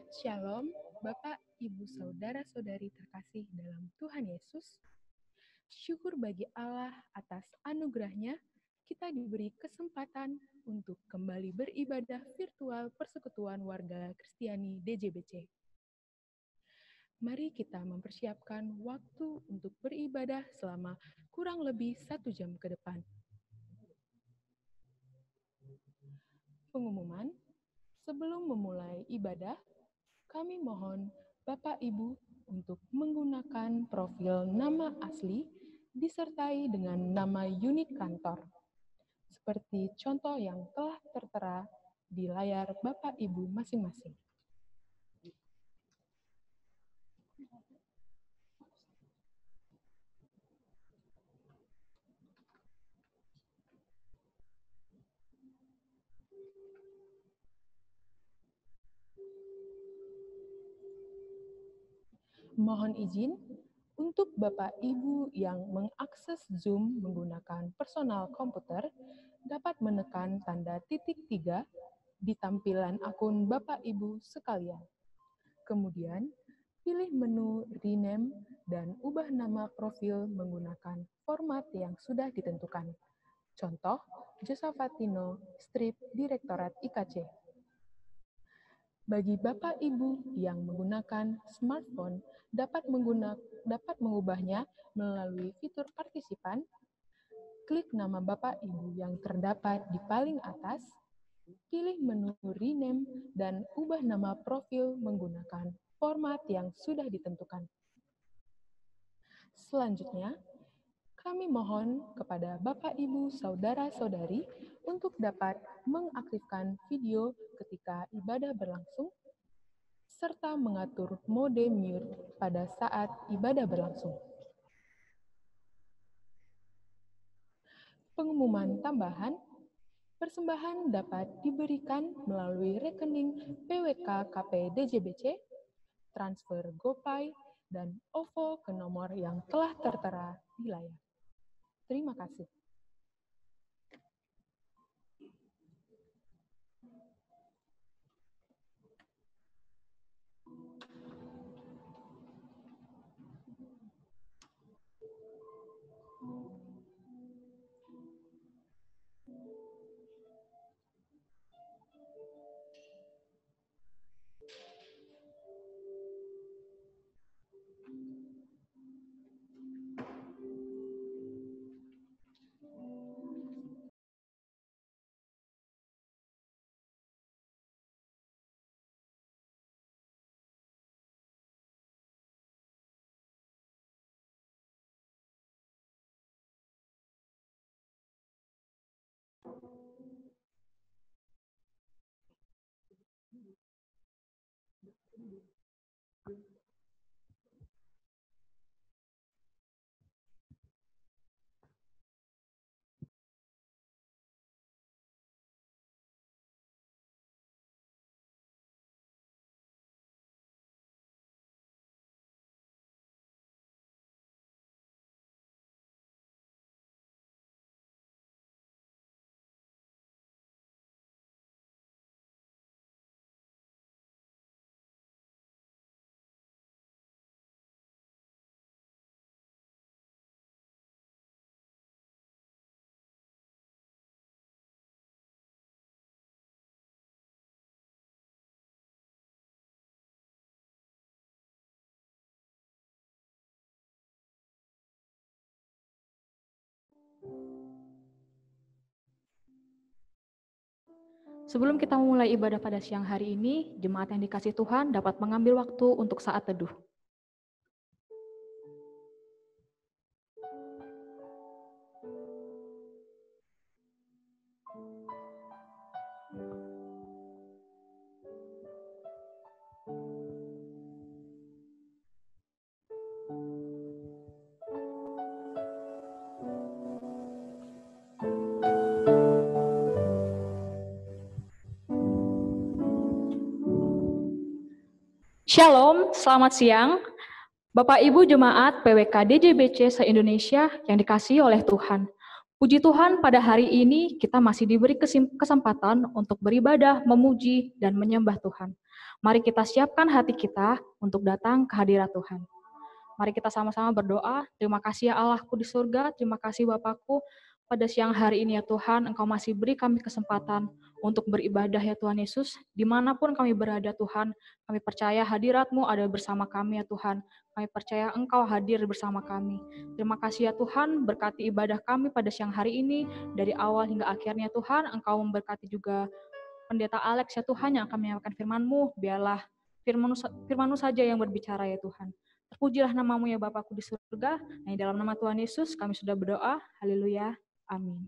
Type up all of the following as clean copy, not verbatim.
Shalom, Bapak, Ibu, Saudara-saudari terkasih dalam Tuhan Yesus. Syukur bagi Allah atas anugerahnya, kita diberi kesempatan untuk kembali beribadah virtual Persekutuan Warga Kristiani DJBC. Mari kita mempersiapkan waktu untuk beribadah selama kurang lebih 1 jam ke depan. Pengumuman, sebelum memulai ibadah, kami mohon Bapak Ibu untuk menggunakan profil nama asli disertai dengan nama unit kantor, seperti contoh yang telah tertera di layar Bapak Ibu masing-masing. Mohon izin untuk Bapak Ibu yang mengakses Zoom menggunakan personal komputer dapat menekan tanda titik 3 di tampilan akun Bapak Ibu sekalian. Kemudian, pilih menu Rename dan ubah nama profil menggunakan format yang sudah ditentukan. Contoh, Josafatino, Strip Direktorat IKC. Bagi Bapak Ibu yang menggunakan smartphone, dapat mengubahnya melalui fitur partisipan, klik nama Bapak Ibu yang terdapat di paling atas, pilih menu Rename, dan ubah nama profil menggunakan format yang sudah ditentukan. Selanjutnya, kami mohon kepada Bapak Ibu Saudara-saudari untuk dapat mengaktifkan video ketika ibadah berlangsung, serta mengatur mode mute pada saat ibadah berlangsung. Pengumuman tambahan, persembahan dapat diberikan melalui rekening PWK KP DJBC, transfer GoPay, dan OVO ke nomor yang telah tertera di layar. Terima kasih. Sebelum kita memulai ibadah pada siang hari ini, jemaat yang dikasihi Tuhan dapat mengambil waktu untuk saat teduh. Shalom, selamat siang. Bapak Ibu Jemaat PWK DJBC se-Indonesia yang dikasihi oleh Tuhan. Puji Tuhan, pada hari ini kita masih diberi kesempatan untuk beribadah, memuji, dan menyembah Tuhan. Mari kita siapkan hati kita untuk datang ke hadirat Tuhan. Mari kita sama-sama berdoa. Terima kasih ya Allahku di surga, terima kasih Bapakku, pada siang hari ini ya Tuhan, Engkau masih beri kami kesempatan untuk beribadah ya Tuhan Yesus. Dimanapun kami berada Tuhan, kami percaya hadirat-Mu ada bersama kami ya Tuhan. Kami percaya Engkau hadir bersama kami. Terima kasih ya Tuhan, berkati ibadah kami pada siang hari ini, dari awal hingga akhirnya Tuhan, Engkau memberkati juga Pendeta Alex ya Tuhan yang akan menyampaikan firman-Mu. Biarlah firman-Mu saja yang berbicara ya Tuhan. Terpujilah namamu ya Bapakku di surga. Nah, dalam nama Tuhan Yesus kami sudah berdoa. Haleluya. Amin.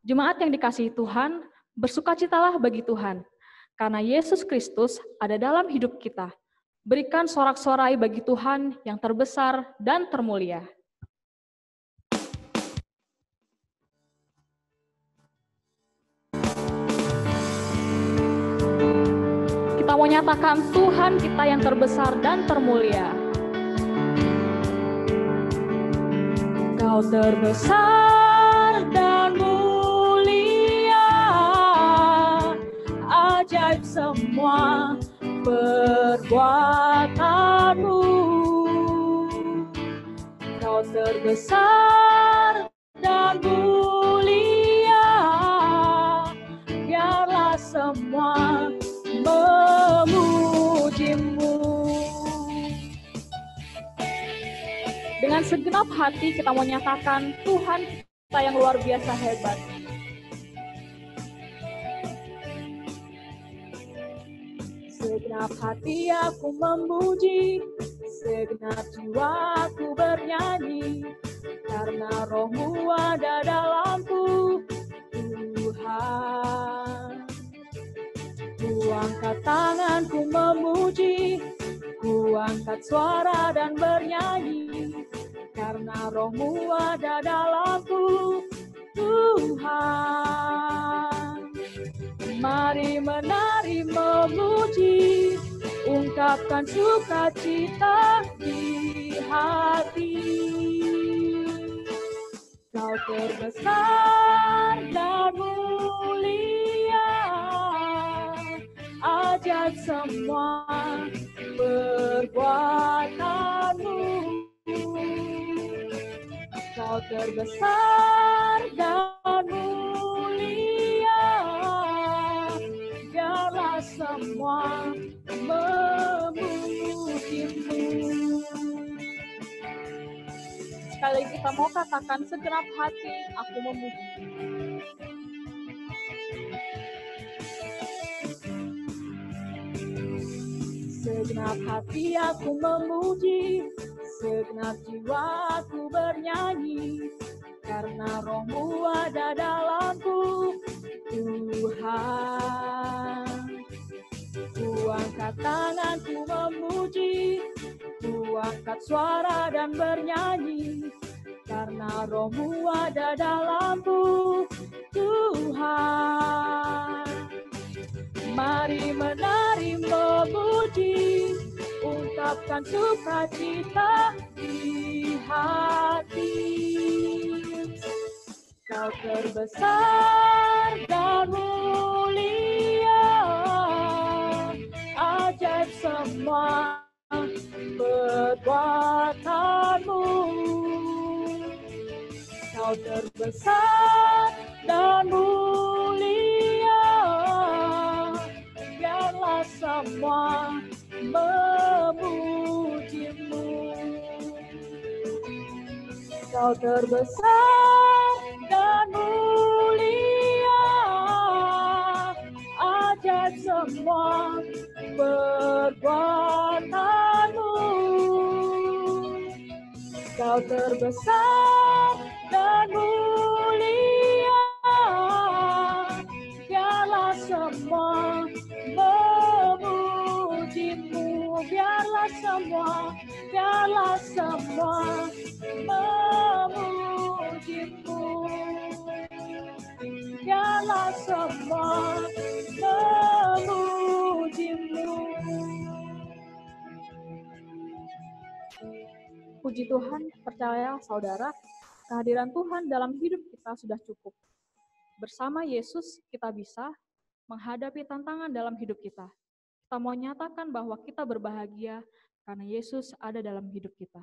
Jemaat yang dikasihi Tuhan, bersukacitalah bagi Tuhan. Karena Yesus Kristus ada dalam hidup kita. Berikan sorak-sorai bagi Tuhan yang terbesar dan termulia. Kita mau nyatakan Tuhan kita yang terbesar dan termulia. Kau terbesar dan mulia, ajaib semua perbuatanmu. Kau terbesar dan mulia, biarlah semua memujimu. Dengan segenap hati kita mau nyatakan Tuhan kita yang luar biasa hebat. Segenap hati aku memuji, segenap jiwaku bernyanyi, karena Roh-Mu ada dalamku, Tuhan. Ku angkat tanganku memuji, ku angkat suara dan bernyanyi, karena Roh-Mu ada dalamku, Tuhan. Mari menari memuji, ungkapkan sukacita di hati. Kau terbesar dan mulia, ajaib semua perbuatanmu. Kau terbesar dan mulia, biarlah semua memujimu. Sekali lagi kita mau katakan segenap hati aku memuji. Segenap hati aku memuji, segenap jiwaku bernyanyi, karena Roh-Mu ada dalamku, Tuhan. Ku angkat tanganku memuji, ku angkat suara dan bernyanyi, karena Roh-Mu ada dalamku, Tuhan. Mari menari memuji, ungkapkan sukacita di hati. Kau terbesar dan mulia, ajaib semua perbuatanmu. Kau terbesar dan mulia, biarlah semua memujimu. Kau terbesar dan mulia, ajaib semua perbuatanmu. Kau terbesar dan mulia, biarlah semua memujimu. Biarlah semua memujimu. Biarlah semua memujimu. Puji Tuhan, percaya saudara, kehadiran Tuhan dalam hidup kita sudah cukup. Bersama Yesus kita bisa menghadapi tantangan dalam hidup kita. Kita mau nyatakan bahwa kita berbahagia karena Yesus ada dalam hidup kita.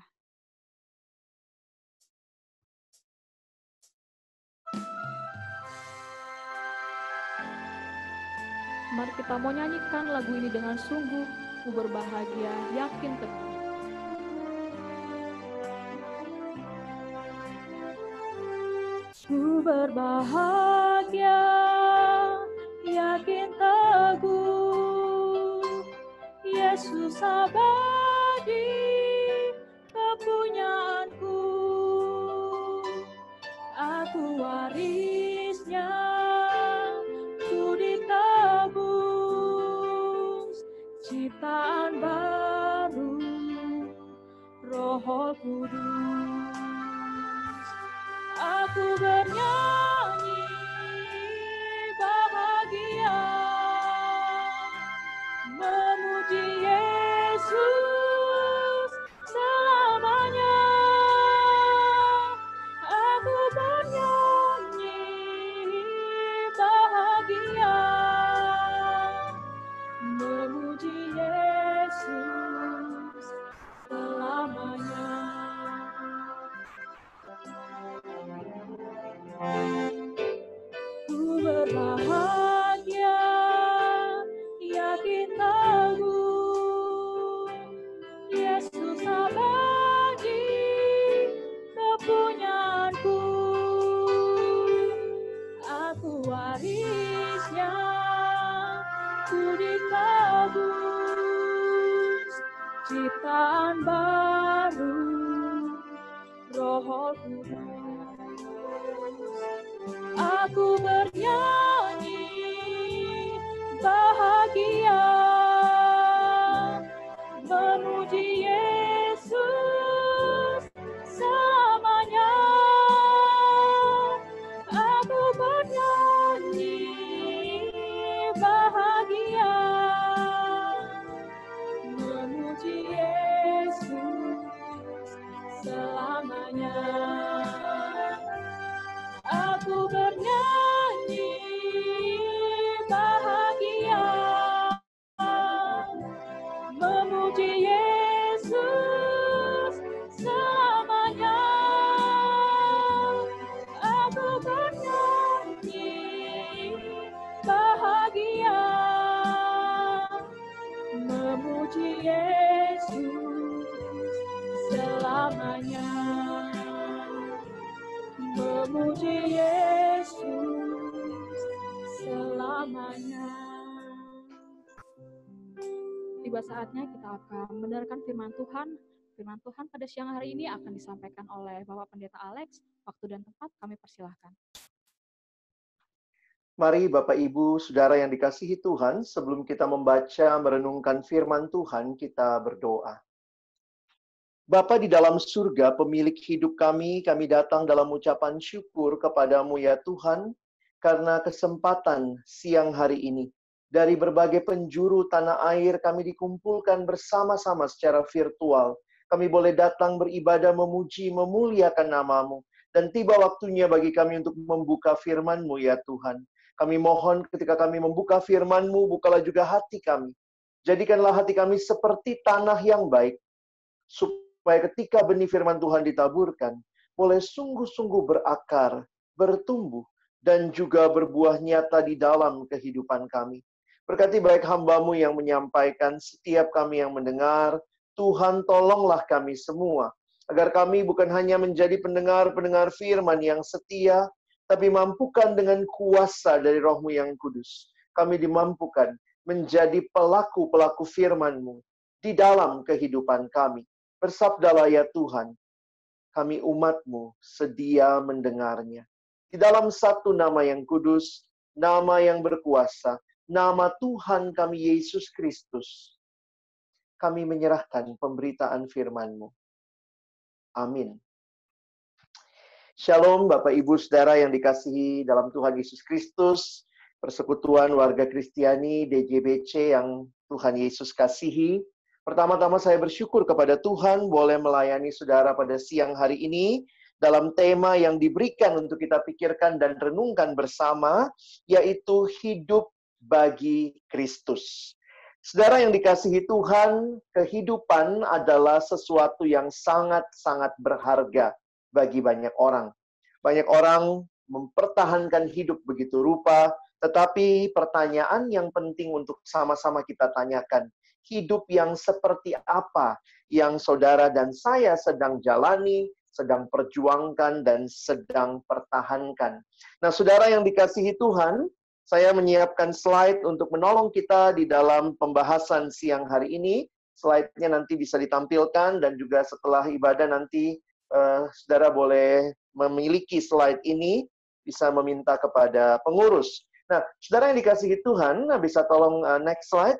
Mari kita mau nyanyikan lagu ini dengan sungguh, ku berbahagia, yakin teguh. Ku berbahagia, yakin teguh, Yesus abadi, kepunyaanku, aku warisnya, ku ditebus, ciptaan baru, Roh Kudus. Aku bernyanyi bahagia, memuji Yesus selamanya. Aku bernyanyi bahagia, memuji Yesus selamanya. Ku berbahagia, yakin teguh, Yesus abadi, kepunyaanku, aku warisnya, ku ditebus, ciptaan baru, Roh Kudus. Aku bernyanyi bahagia, memuji Yesus selamanya. Aku bernyanyi bahagia, memuji Yesus selamanya. Aku bernyanyi bahagia, memuji Yesus selamanya. Aku bernyanyi bahagia, memuji Yesus selamanya. Memuji Yesus selamanya. Tiba saatnya kita akan mendengarkan firman Tuhan. Firman Tuhan pada siang hari ini akan disampaikan oleh Bapak Pendeta Alex. Waktu dan tempat kami persilahkan. Mari Bapak Ibu, Saudara yang dikasihi Tuhan, sebelum kita membaca, merenungkan firman Tuhan, kita berdoa. Bapa di dalam surga, pemilik hidup kami datang dalam ucapan syukur kepadamu ya Tuhan, karena kesempatan siang hari ini. Dari berbagai penjuru tanah air kami dikumpulkan bersama-sama secara virtual. Kami boleh datang beribadah, memuji, memuliakan nama-Mu. Dan tiba waktunya bagi kami untuk membuka firman-Mu ya Tuhan. Kami mohon ketika kami membuka firman-Mu, bukalah juga hati kami. Jadikanlah hati kami seperti tanah yang baik, supaya ketika benih firman Tuhan ditaburkan, boleh sungguh-sungguh berakar, bertumbuh, dan juga berbuah nyata di dalam kehidupan kami. Berkati baik hamba-Mu yang menyampaikan, setiap kami yang mendengar, Tuhan tolonglah kami semua, agar kami bukan hanya menjadi pendengar-pendengar firman yang setia, tapi mampukan dengan kuasa dari Roh-Mu yang kudus. Kami dimampukan menjadi pelaku-pelaku firman-Mu di dalam kehidupan kami. Bersabdalah ya Tuhan, kami umat-Mu sedia mendengarnya. Di dalam satu nama yang kudus, nama yang berkuasa, nama Tuhan kami Yesus Kristus, kami menyerahkan pemberitaan firman-Mu. Amin. Shalom Bapak Ibu Saudara yang dikasihi dalam Tuhan Yesus Kristus, persekutuan warga Kristiani DJBC yang Tuhan Yesus kasihi. Pertama-tama saya bersyukur kepada Tuhan boleh melayani saudara pada siang hari ini dalam tema yang diberikan untuk kita pikirkan dan renungkan bersama, yaitu hidup bagi Kristus. Saudara yang dikasihi Tuhan, kehidupan adalah sesuatu yang sangat-sangat berharga bagi banyak orang. Banyak orang mempertahankan hidup begitu rupa, tetapi pertanyaan yang penting untuk sama-sama kita tanyakan, hidup yang seperti apa yang saudara dan saya sedang jalani, sedang perjuangkan, dan sedang pertahankan. Nah, saudara yang dikasihi Tuhan, saya menyiapkan slide untuk menolong kita di dalam pembahasan siang hari ini. Slide-nya nanti bisa ditampilkan, dan juga setelah ibadah nanti saudara boleh memiliki slide ini, bisa meminta kepada pengurus. Nah, saudara yang dikasihi Tuhan, bisa tolong next slide.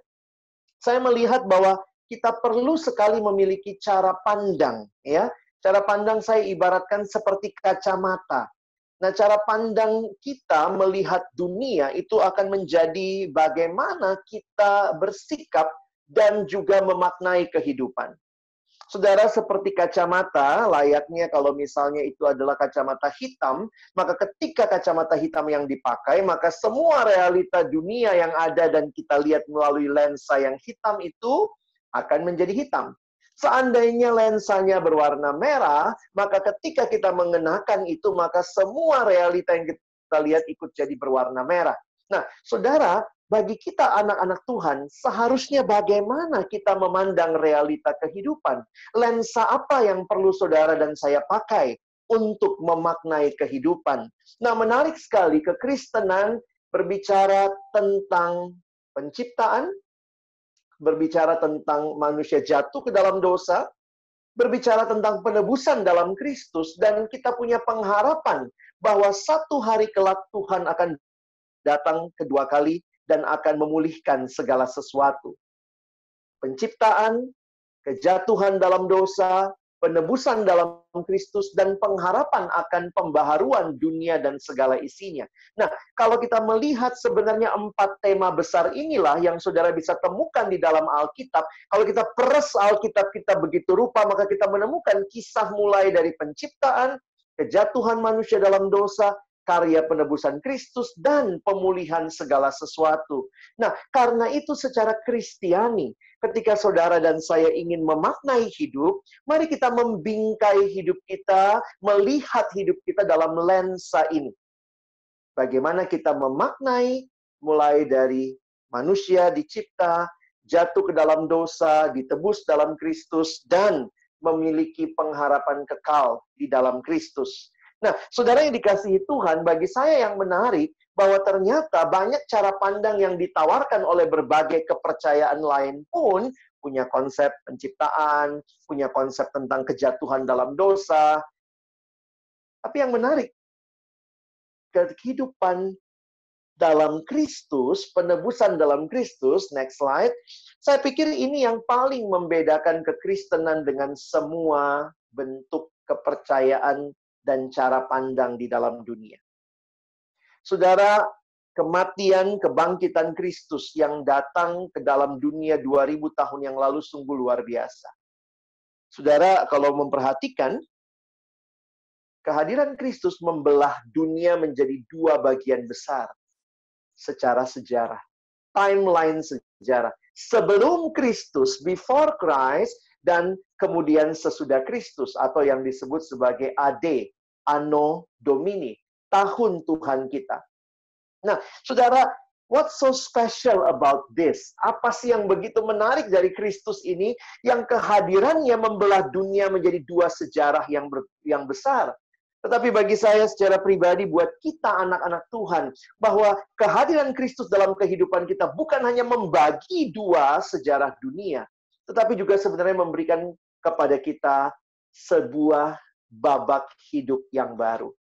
Saya melihat bahwa kita perlu sekali memiliki cara pandang, ya. Cara pandang saya ibaratkan seperti kacamata. Nah, cara pandang kita melihat dunia itu akan menjadi bagaimana kita bersikap dan juga memaknai kehidupan. Saudara, seperti kacamata, layaknya kalau misalnya itu adalah kacamata hitam, maka ketika kacamata hitam yang dipakai, maka semua realita dunia yang ada dan kita lihat melalui lensa yang hitam itu akan menjadi hitam. Seandainya lensanya berwarna merah, maka ketika kita mengenakan itu, maka semua realita yang kita lihat ikut jadi berwarna merah. Nah, saudara, bagi kita anak-anak Tuhan, seharusnya bagaimana kita memandang realita kehidupan? Lensa apa yang perlu saudara dan saya pakai untuk memaknai kehidupan? Nah, menarik sekali, kekristenan berbicara tentang penciptaan, berbicara tentang manusia jatuh ke dalam dosa, berbicara tentang penebusan dalam Kristus, dan kita punya pengharapan bahwa satu hari kelak Tuhan akan datang kedua kali dan akan memulihkan segala sesuatu. Penciptaan, kejatuhan dalam dosa, penebusan dalam Kristus, dan pengharapan akan pembaharuan dunia dan segala isinya. Nah, kalau kita melihat sebenarnya 4 tema besar inilah yang saudara bisa temukan di dalam Alkitab. Kalau kita peres Alkitab kita begitu rupa, maka kita menemukan kisah mulai dari penciptaan, kejatuhan manusia dalam dosa, karya penebusan Kristus, dan pemulihan segala sesuatu. Nah, karena itu secara Kristiani, ketika saudara dan saya ingin memaknai hidup, mari kita membingkai hidup kita, melihat hidup kita dalam lensa ini. Bagaimana kita memaknai, mulai dari manusia dicipta, jatuh ke dalam dosa, ditebus dalam Kristus, dan memiliki pengharapan kekal di dalam Kristus. Nah, saudara yang dikasihi Tuhan, bagi saya yang menarik, bahwa ternyata banyak cara pandang yang ditawarkan oleh berbagai kepercayaan lain pun punya konsep penciptaan, punya konsep tentang kejatuhan dalam dosa. Tapi yang menarik, kehidupan dalam Kristus, penebusan dalam Kristus, next slide, saya pikir ini yang paling membedakan kekristenan dengan semua bentuk kepercayaan dan cara pandang di dalam dunia. Saudara, kematian, kebangkitan Kristus yang datang ke dalam dunia 2000 tahun yang lalu sungguh luar biasa. Saudara, kalau memperhatikan, kehadiran Kristus membelah dunia menjadi 2 bagian besar secara sejarah. Timeline sejarah. Sebelum Kristus, before Christ, dan kemudian sesudah Kristus, atau yang disebut sebagai AD, Anno Domini, tahun Tuhan kita. Nah, saudara, what's so special about this? Apa sih yang begitu menarik dari Kristus ini, yang kehadirannya membelah dunia menjadi 2 sejarah yang besar? Tetapi bagi saya secara pribadi, buat kita anak-anak Tuhan, bahwa kehadiran Kristus dalam kehidupan kita bukan hanya membagi 2 sejarah dunia, tetapi juga sebenarnya memberikan kepada kita sebuah babak hidup yang baru.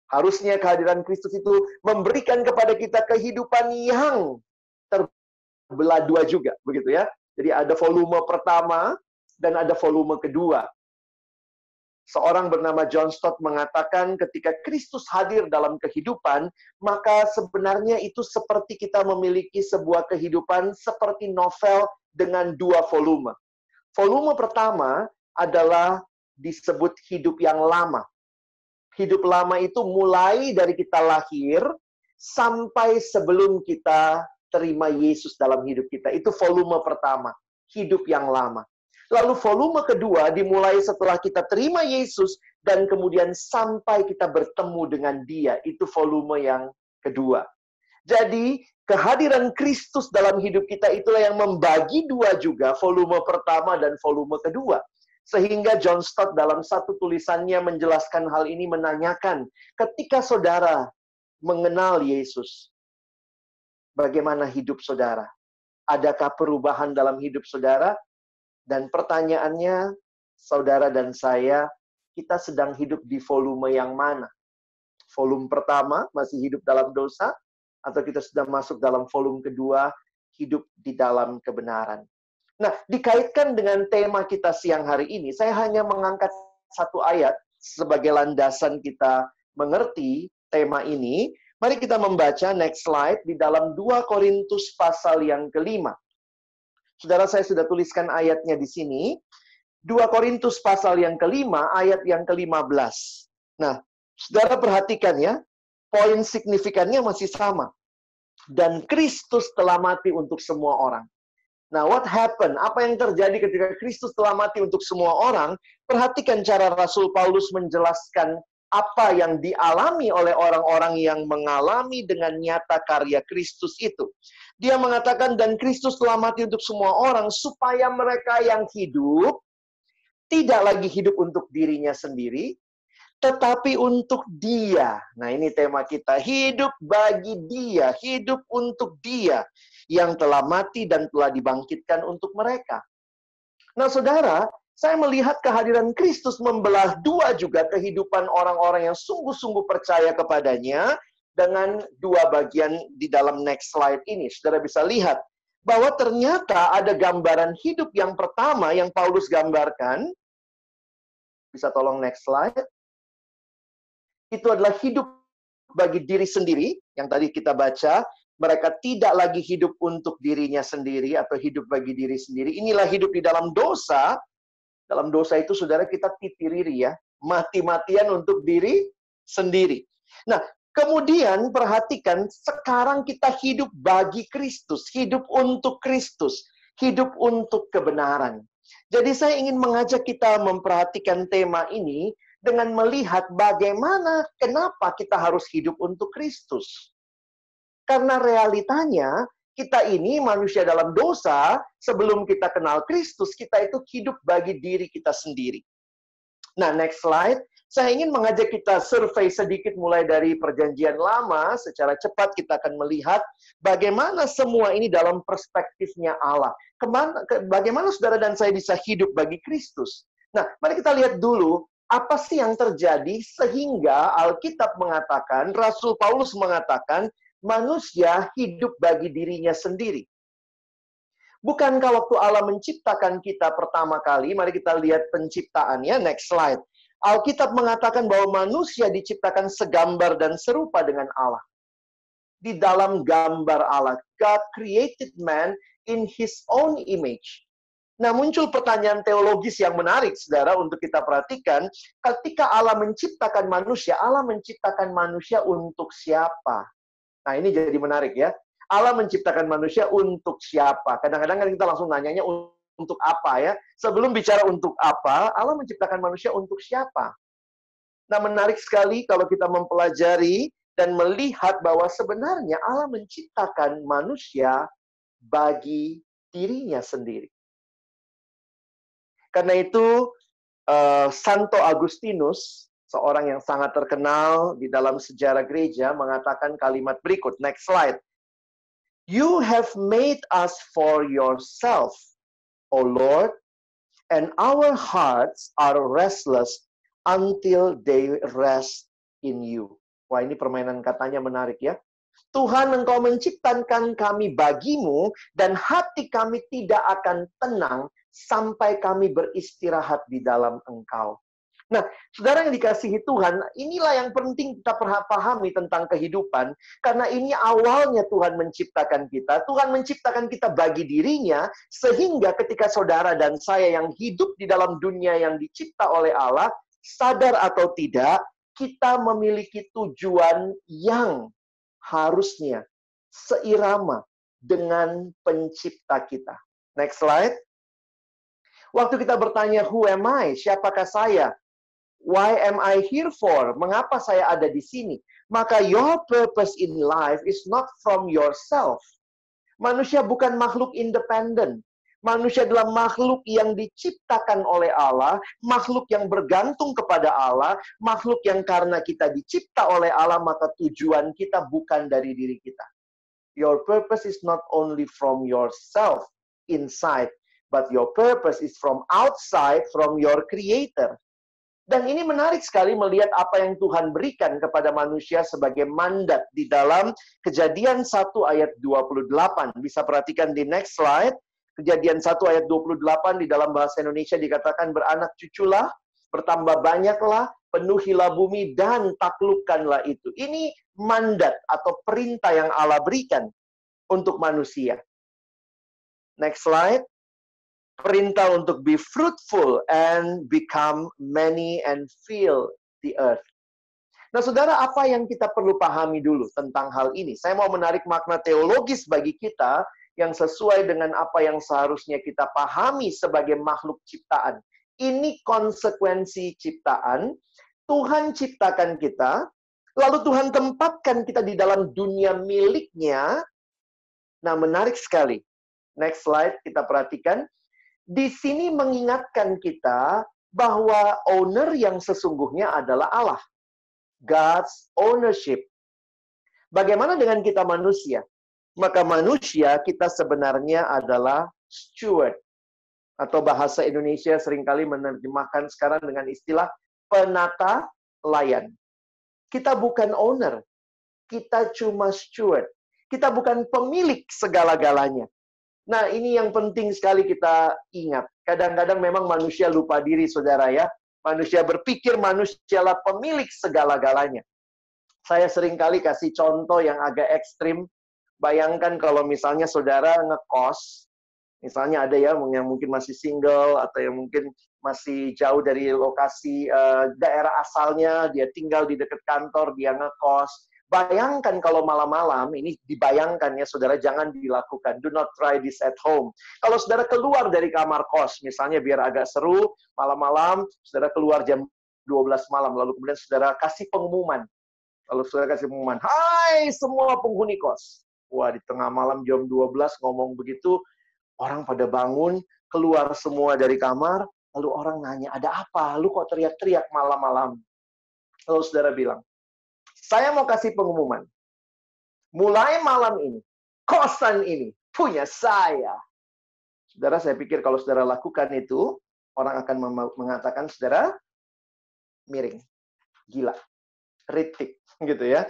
Harusnya kehadiran Kristus itu memberikan kepada kita kehidupan yang terbelah 2 juga, begitu ya. Jadi ada volume pertama dan ada volume kedua. Seorang bernama John Stott mengatakan ketika Kristus hadir dalam kehidupan, maka sebenarnya itu seperti kita memiliki sebuah kehidupan seperti novel dengan 2 volume. Volume pertama adalah disebut hidup yang lama. Hidup lama itu mulai dari kita lahir sampai sebelum kita terima Yesus dalam hidup kita. Itu volume pertama, hidup yang lama. Lalu volume kedua dimulai setelah kita terima Yesus dan kemudian sampai kita bertemu dengan Dia. Itu volume yang kedua. Jadi, kehadiran Kristus dalam hidup kita itulah yang membagi dua juga, volume pertama dan volume kedua. Sehingga John Stott dalam satu tulisannya menjelaskan hal ini, menanyakan, ketika saudara mengenal Yesus, bagaimana hidup saudara? Adakah perubahan dalam hidup saudara? Dan pertanyaannya, saudara dan saya, kita sedang hidup di volume yang mana? Volume pertama, masih hidup dalam dosa, atau kita sudah masuk dalam volume kedua, hidup di dalam kebenaran. Nah, dikaitkan dengan tema kita siang hari ini, saya hanya mengangkat satu ayat sebagai landasan kita mengerti tema ini. Mari kita membaca, next slide, di dalam 2 Korintus pasal yang ke-5. Saudara, saya sudah tuliskan ayatnya di sini. 2 Korintus pasal yang ke-5, ayat yang ke-15. Nah, saudara perhatikan ya, poin signifikannya masih sama. Dan Kristus telah mati untuk semua orang. Nah, what happened? Apa yang terjadi ketika Kristus telah mati untuk semua orang? Perhatikan cara Rasul Paulus menjelaskan apa yang dialami oleh orang-orang yang mengalami dengan nyata karya Kristus itu. Dia mengatakan, dan Kristus telah mati untuk semua orang, supaya mereka yang hidup, tidak lagi hidup untuk dirinya sendiri, tetapi untuk Dia. Nah, ini tema kita. Hidup bagi Dia. Hidup untuk Dia. Yang telah mati dan telah dibangkitkan untuk mereka. Nah, saudara, saya melihat kehadiran Kristus membelah dua juga kehidupan orang-orang yang sungguh-sungguh percaya kepadanya dengan dua bagian di dalam next slide ini. Saudara bisa lihat bahwa ternyata ada gambaran hidup yang pertama yang Paulus gambarkan. Bisa tolong next slide. Itu adalah hidup bagi diri sendiri, yang tadi kita baca. Mereka tidak lagi hidup untuk dirinya sendiri atau hidup bagi diri sendiri. Inilah hidup di dalam dosa. Dalam dosa itu, saudara, kita titiriri ya. Mati-matian untuk diri sendiri. Nah, kemudian perhatikan, sekarang kita hidup bagi Kristus. Hidup untuk Kristus. Hidup untuk kebenaran. Jadi saya ingin mengajak kita memperhatikan tema ini dengan melihat bagaimana, kenapa kita harus hidup untuk Kristus. Karena realitanya, kita ini manusia dalam dosa, sebelum kita kenal Kristus, kita itu hidup bagi diri kita sendiri. Nah, next slide. Saya ingin mengajak kita survei sedikit mulai dari perjanjian lama, secara cepat kita akan melihat bagaimana semua ini dalam perspektifnya Allah. Bagaimana saudara dan saya bisa hidup bagi Kristus. Nah, mari kita lihat dulu, apa sih yang terjadi sehingga Alkitab mengatakan, Rasul Paulus mengatakan, manusia hidup bagi dirinya sendiri. Bukankah waktu Allah menciptakan kita pertama kali, mari kita lihat penciptaannya, next slide. Alkitab mengatakan bahwa manusia diciptakan segambar dan serupa dengan Allah. Di dalam gambar Allah, God created man in His own image. Nah, muncul pertanyaan teologis yang menarik, saudara, untuk kita perhatikan. Ketika Allah menciptakan manusia untuk siapa? Nah, ini jadi menarik ya. Allah menciptakan manusia untuk siapa? Kadang-kadang kan kita langsung nanyanya untuk apa ya. Sebelum bicara untuk apa, Allah menciptakan manusia untuk siapa? Nah, menarik sekali kalau kita mempelajari dan melihat bahwa sebenarnya Allah menciptakan manusia bagi dirinya sendiri. Karena itu, Santo Agustinus, seorang yang sangat terkenal di dalam sejarah gereja, mengatakan kalimat berikut. Next slide. You have made us for yourself, O Lord, and our hearts are restless until they rest in you. Wah, ini permainan katanya menarik ya. Tuhan, Engkau menciptakan kami bagimu, dan hati kami tidak akan tenang sampai kami beristirahat di dalam Engkau. Nah, saudara yang dikasihi Tuhan, inilah yang penting kita pahami tentang kehidupan, karena ini awalnya Tuhan menciptakan kita. Tuhan menciptakan kita bagi dirinya, sehingga ketika saudara dan saya yang hidup di dalam dunia yang dicipta oleh Allah, sadar atau tidak, kita memiliki tujuan yang harusnya seirama dengan pencipta kita. Next slide. Waktu kita bertanya, who am I? Siapakah saya? Why am I here for? Mengapa saya ada di sini? Maka your purpose in life is not from yourself. Manusia bukan makhluk independen. Manusia adalah makhluk yang diciptakan oleh Allah, makhluk yang bergantung kepada Allah, makhluk yang karena kita dicipta oleh Allah, maka tujuan kita bukan dari diri kita. Your purpose is not only from yourself inside, but your purpose is from outside, from your creator. Dan ini menarik sekali melihat apa yang Tuhan berikan kepada manusia sebagai mandat di dalam Kejadian 1 ayat 28. Bisa perhatikan di next slide. Kejadian 1 ayat 28 di dalam bahasa Indonesia dikatakan beranak cuculah, bertambah banyaklah, penuhilah bumi dan taklukkanlah itu. Ini mandat atau perintah yang Allah berikan untuk manusia. Next slide. Perintah untuk be fruitful and become many and fill the earth. Nah, saudara, apa yang kita perlu pahami dulu tentang hal ini? Saya mau menarik makna teologis bagi kita yang sesuai dengan apa yang seharusnya kita pahami sebagai makhluk ciptaan. Ini konsekuensi ciptaan. Tuhan ciptakan kita, lalu Tuhan tempatkan kita di dalam dunia miliknya. Nah, menarik sekali. Next slide, kita perhatikan. Di sini mengingatkan kita bahwa owner yang sesungguhnya adalah Allah. God's ownership. Bagaimana dengan kita manusia? Maka manusia kita sebenarnya adalah steward. Atau bahasa Indonesia seringkali menerjemahkan sekarang dengan istilah penata layan. Kita bukan owner. Kita cuma steward. Kita bukan pemilik segala-galanya. Nah, ini yang penting sekali kita ingat. Kadang-kadang memang manusia lupa diri, saudara ya. Manusia berpikir manusialah pemilik segala-galanya. Saya seringkali kasih contoh yang agak ekstrim. Bayangkan kalau misalnya saudara ngekos, misalnya ada ya yang mungkin masih single, atau yang mungkin masih jauh dari lokasi daerah asalnya, dia tinggal di dekat kantor, dia ngekos. Bayangkan kalau malam-malam, ini dibayangkan ya saudara, jangan dilakukan. Do not try this at home. Kalau saudara keluar dari kamar kos, misalnya biar agak seru, malam-malam, saudara keluar jam 12 malam, lalu kemudian saudara kasih pengumuman. Lalu saudara kasih pengumuman, hai semua penghuni kos. Wah, di tengah malam jam 12 ngomong begitu, orang pada bangun, keluar semua dari kamar, lalu orang nanya, ada apa? Lu kok teriak-teriak malam-malam? Lalu saudara bilang, saya mau kasih pengumuman. Mulai malam ini, kosan ini punya saya. Saudara, saya pikir kalau saudara lakukan itu, orang akan mengatakan saudara miring, gila, ritik, gitu ya.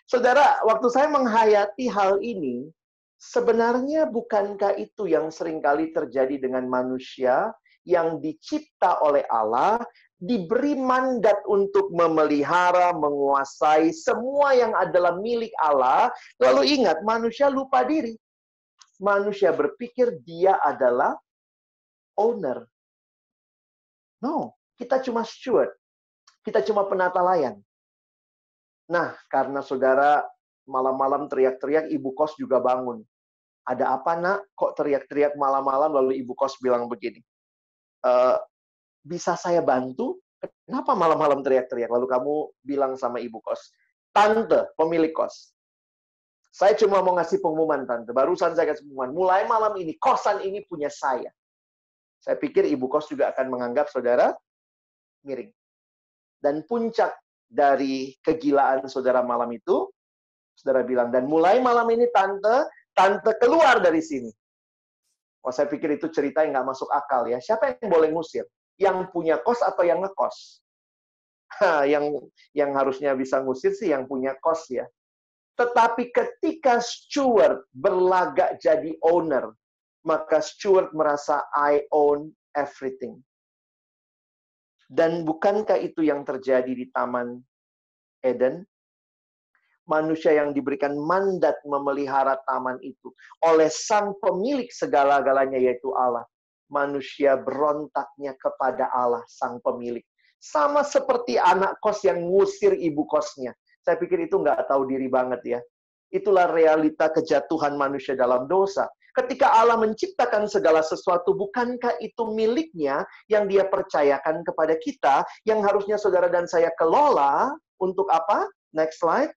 Saudara, waktu saya menghayati hal ini, sebenarnya bukankah itu yang seringkali terjadi dengan manusia yang dicipta oleh Allah, diberi mandat untuk memelihara, menguasai semua yang adalah milik Allah. Lalu ingat, manusia lupa diri. Manusia berpikir dia adalah owner. No, kita cuma steward. Kita cuma penata layan. Nah, karena saudara malam-malam teriak-teriak, ibu kos juga bangun. Ada apa nak? Kok teriak-teriak malam-malam lalu ibu kos bilang begini. Bisa saya bantu? Kenapa malam-malam teriak-teriak? Lalu kamu bilang sama ibu kos, tante, pemilik kos, saya cuma mau ngasih pengumuman, tante. Barusan saya kasih pengumuman. Mulai malam ini, kosan ini punya saya. Saya pikir ibu kos juga akan menganggap saudara miring. Dan puncak dari kegilaan saudara malam itu, saudara bilang, dan mulai malam ini, tante keluar dari sini. Oh, saya pikir itu cerita yang nggak masuk akal ya. Siapa yang boleh ngusir? Yang punya kos atau yang ngekos? Yang harusnya bisa ngusir sih yang punya kos ya. Tetapi ketika steward berlagak jadi owner, maka steward merasa I own everything. Dan bukankah itu yang terjadi di Taman Eden? Manusia yang diberikan mandat memelihara taman itu oleh sang pemilik segala-galanya, yaitu Allah. Manusia berontaknya kepada Allah, sang pemilik. Sama seperti anak kos yang ngusir ibu kosnya. Saya pikir itu nggak tahu diri banget ya. Itulah realita kejatuhan manusia dalam dosa. Ketika Allah menciptakan segala sesuatu, bukankah itu miliknya yang dia percayakan kepada kita, yang harusnya saudara dan saya kelola untuk apa? Next slide.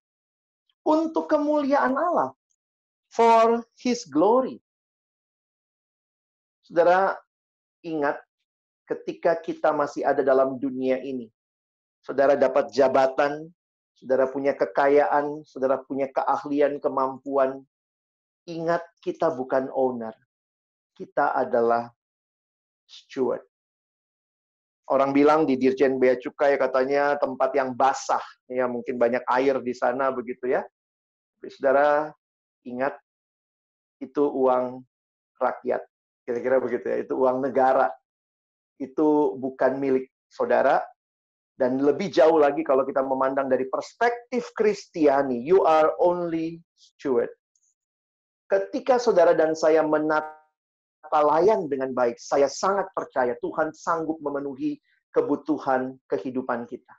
Untuk kemuliaan Allah. For His glory. Saudara, ingat ketika kita masih ada dalam dunia ini. Saudara dapat jabatan, saudara punya kekayaan, saudara punya keahlian, kemampuan. Ingat, kita bukan owner. Kita adalah steward. Orang bilang di Dirjen Bea Cukai katanya tempat yang basah. Ya, mungkin banyak air di sana begitu ya. Tapi saudara, ingat, itu uang rakyat. Kira-kira begitu ya. Itu uang negara. Itu bukan milik saudara. Dan lebih jauh lagi kalau kita memandang dari perspektif Kristiani, you are only steward. Ketika saudara dan saya menata layan dengan baik, saya sangat percaya Tuhan sanggup memenuhi kebutuhan kehidupan kita.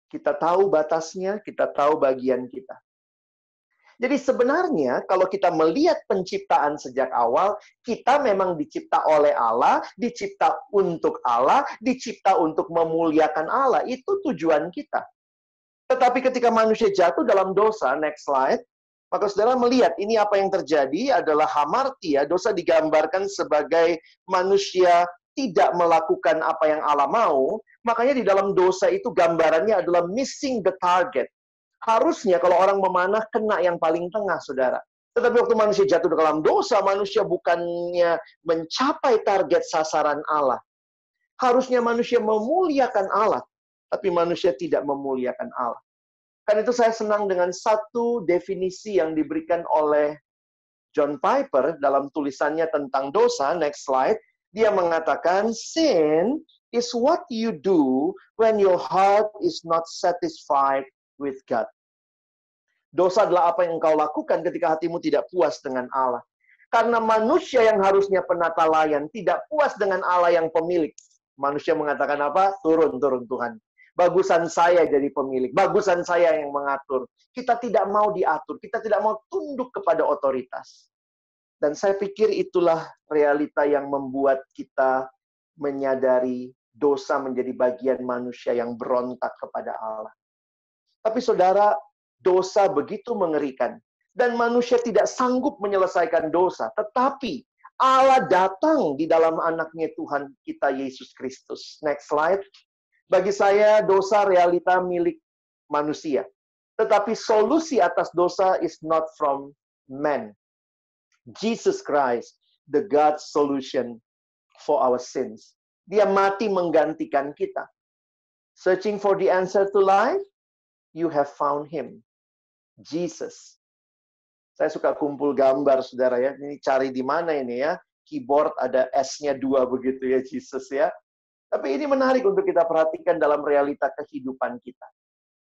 Kita tahu batasnya, kita tahu bagian kita. Jadi sebenarnya kalau kita melihat penciptaan sejak awal, kita memang dicipta oleh Allah, dicipta untuk Allah, dicipta untuk memuliakan Allah. Itu tujuan kita. Tetapi ketika manusia jatuh dalam dosa, next slide, maka saudara melihat ini apa yang terjadi adalah hamartia. Dosa digambarkan sebagai manusia tidak melakukan apa yang Allah mau. Makanya di dalam dosa itu gambarannya adalah missing the target. Harusnya kalau orang memanah, kena yang paling tengah, saudara. Tetapi waktu manusia jatuh dalam dosa, manusia bukannya mencapai target sasaran Allah. Harusnya manusia memuliakan Allah, tapi manusia tidak memuliakan Allah. Karena itu saya senang dengan satu definisi yang diberikan oleh John Piper dalam tulisannya tentang dosa, next slide. Dia mengatakan, sin is what you do when your heart is not satisfied with God. Dosa adalah apa yang engkau lakukan ketika hatimu tidak puas dengan Allah. Karena manusia yang harusnya penata layan tidak puas dengan Allah yang pemilik. Manusia mengatakan apa? Turun Tuhan. Bagusan saya jadi pemilik. Bagusan saya yang mengatur. Kita tidak mau diatur. Kita tidak mau tunduk kepada otoritas. Dan saya pikir itulah realita yang membuat kita menyadari dosa menjadi bagian manusia yang berontak kepada Allah. Tapi saudara, dosa begitu mengerikan. Dan manusia tidak sanggup menyelesaikan dosa. Tetapi Allah datang di dalam anaknya Tuhan kita Yesus Kristus. Next slide. Bagi saya, dosa realita milik manusia. Tetapi solusi atas dosa is not from man. Jesus Christ, the God's solution for our sins. Dia mati menggantikan kita. Searching for the answer to life, you have found Him. Jesus. Saya suka kumpul gambar, saudara ya. Ini cari di mana ini ya. Keyboard ada S-nya 2 begitu ya, Jesus ya. Tapi ini menarik untuk kita perhatikan dalam realita kehidupan kita.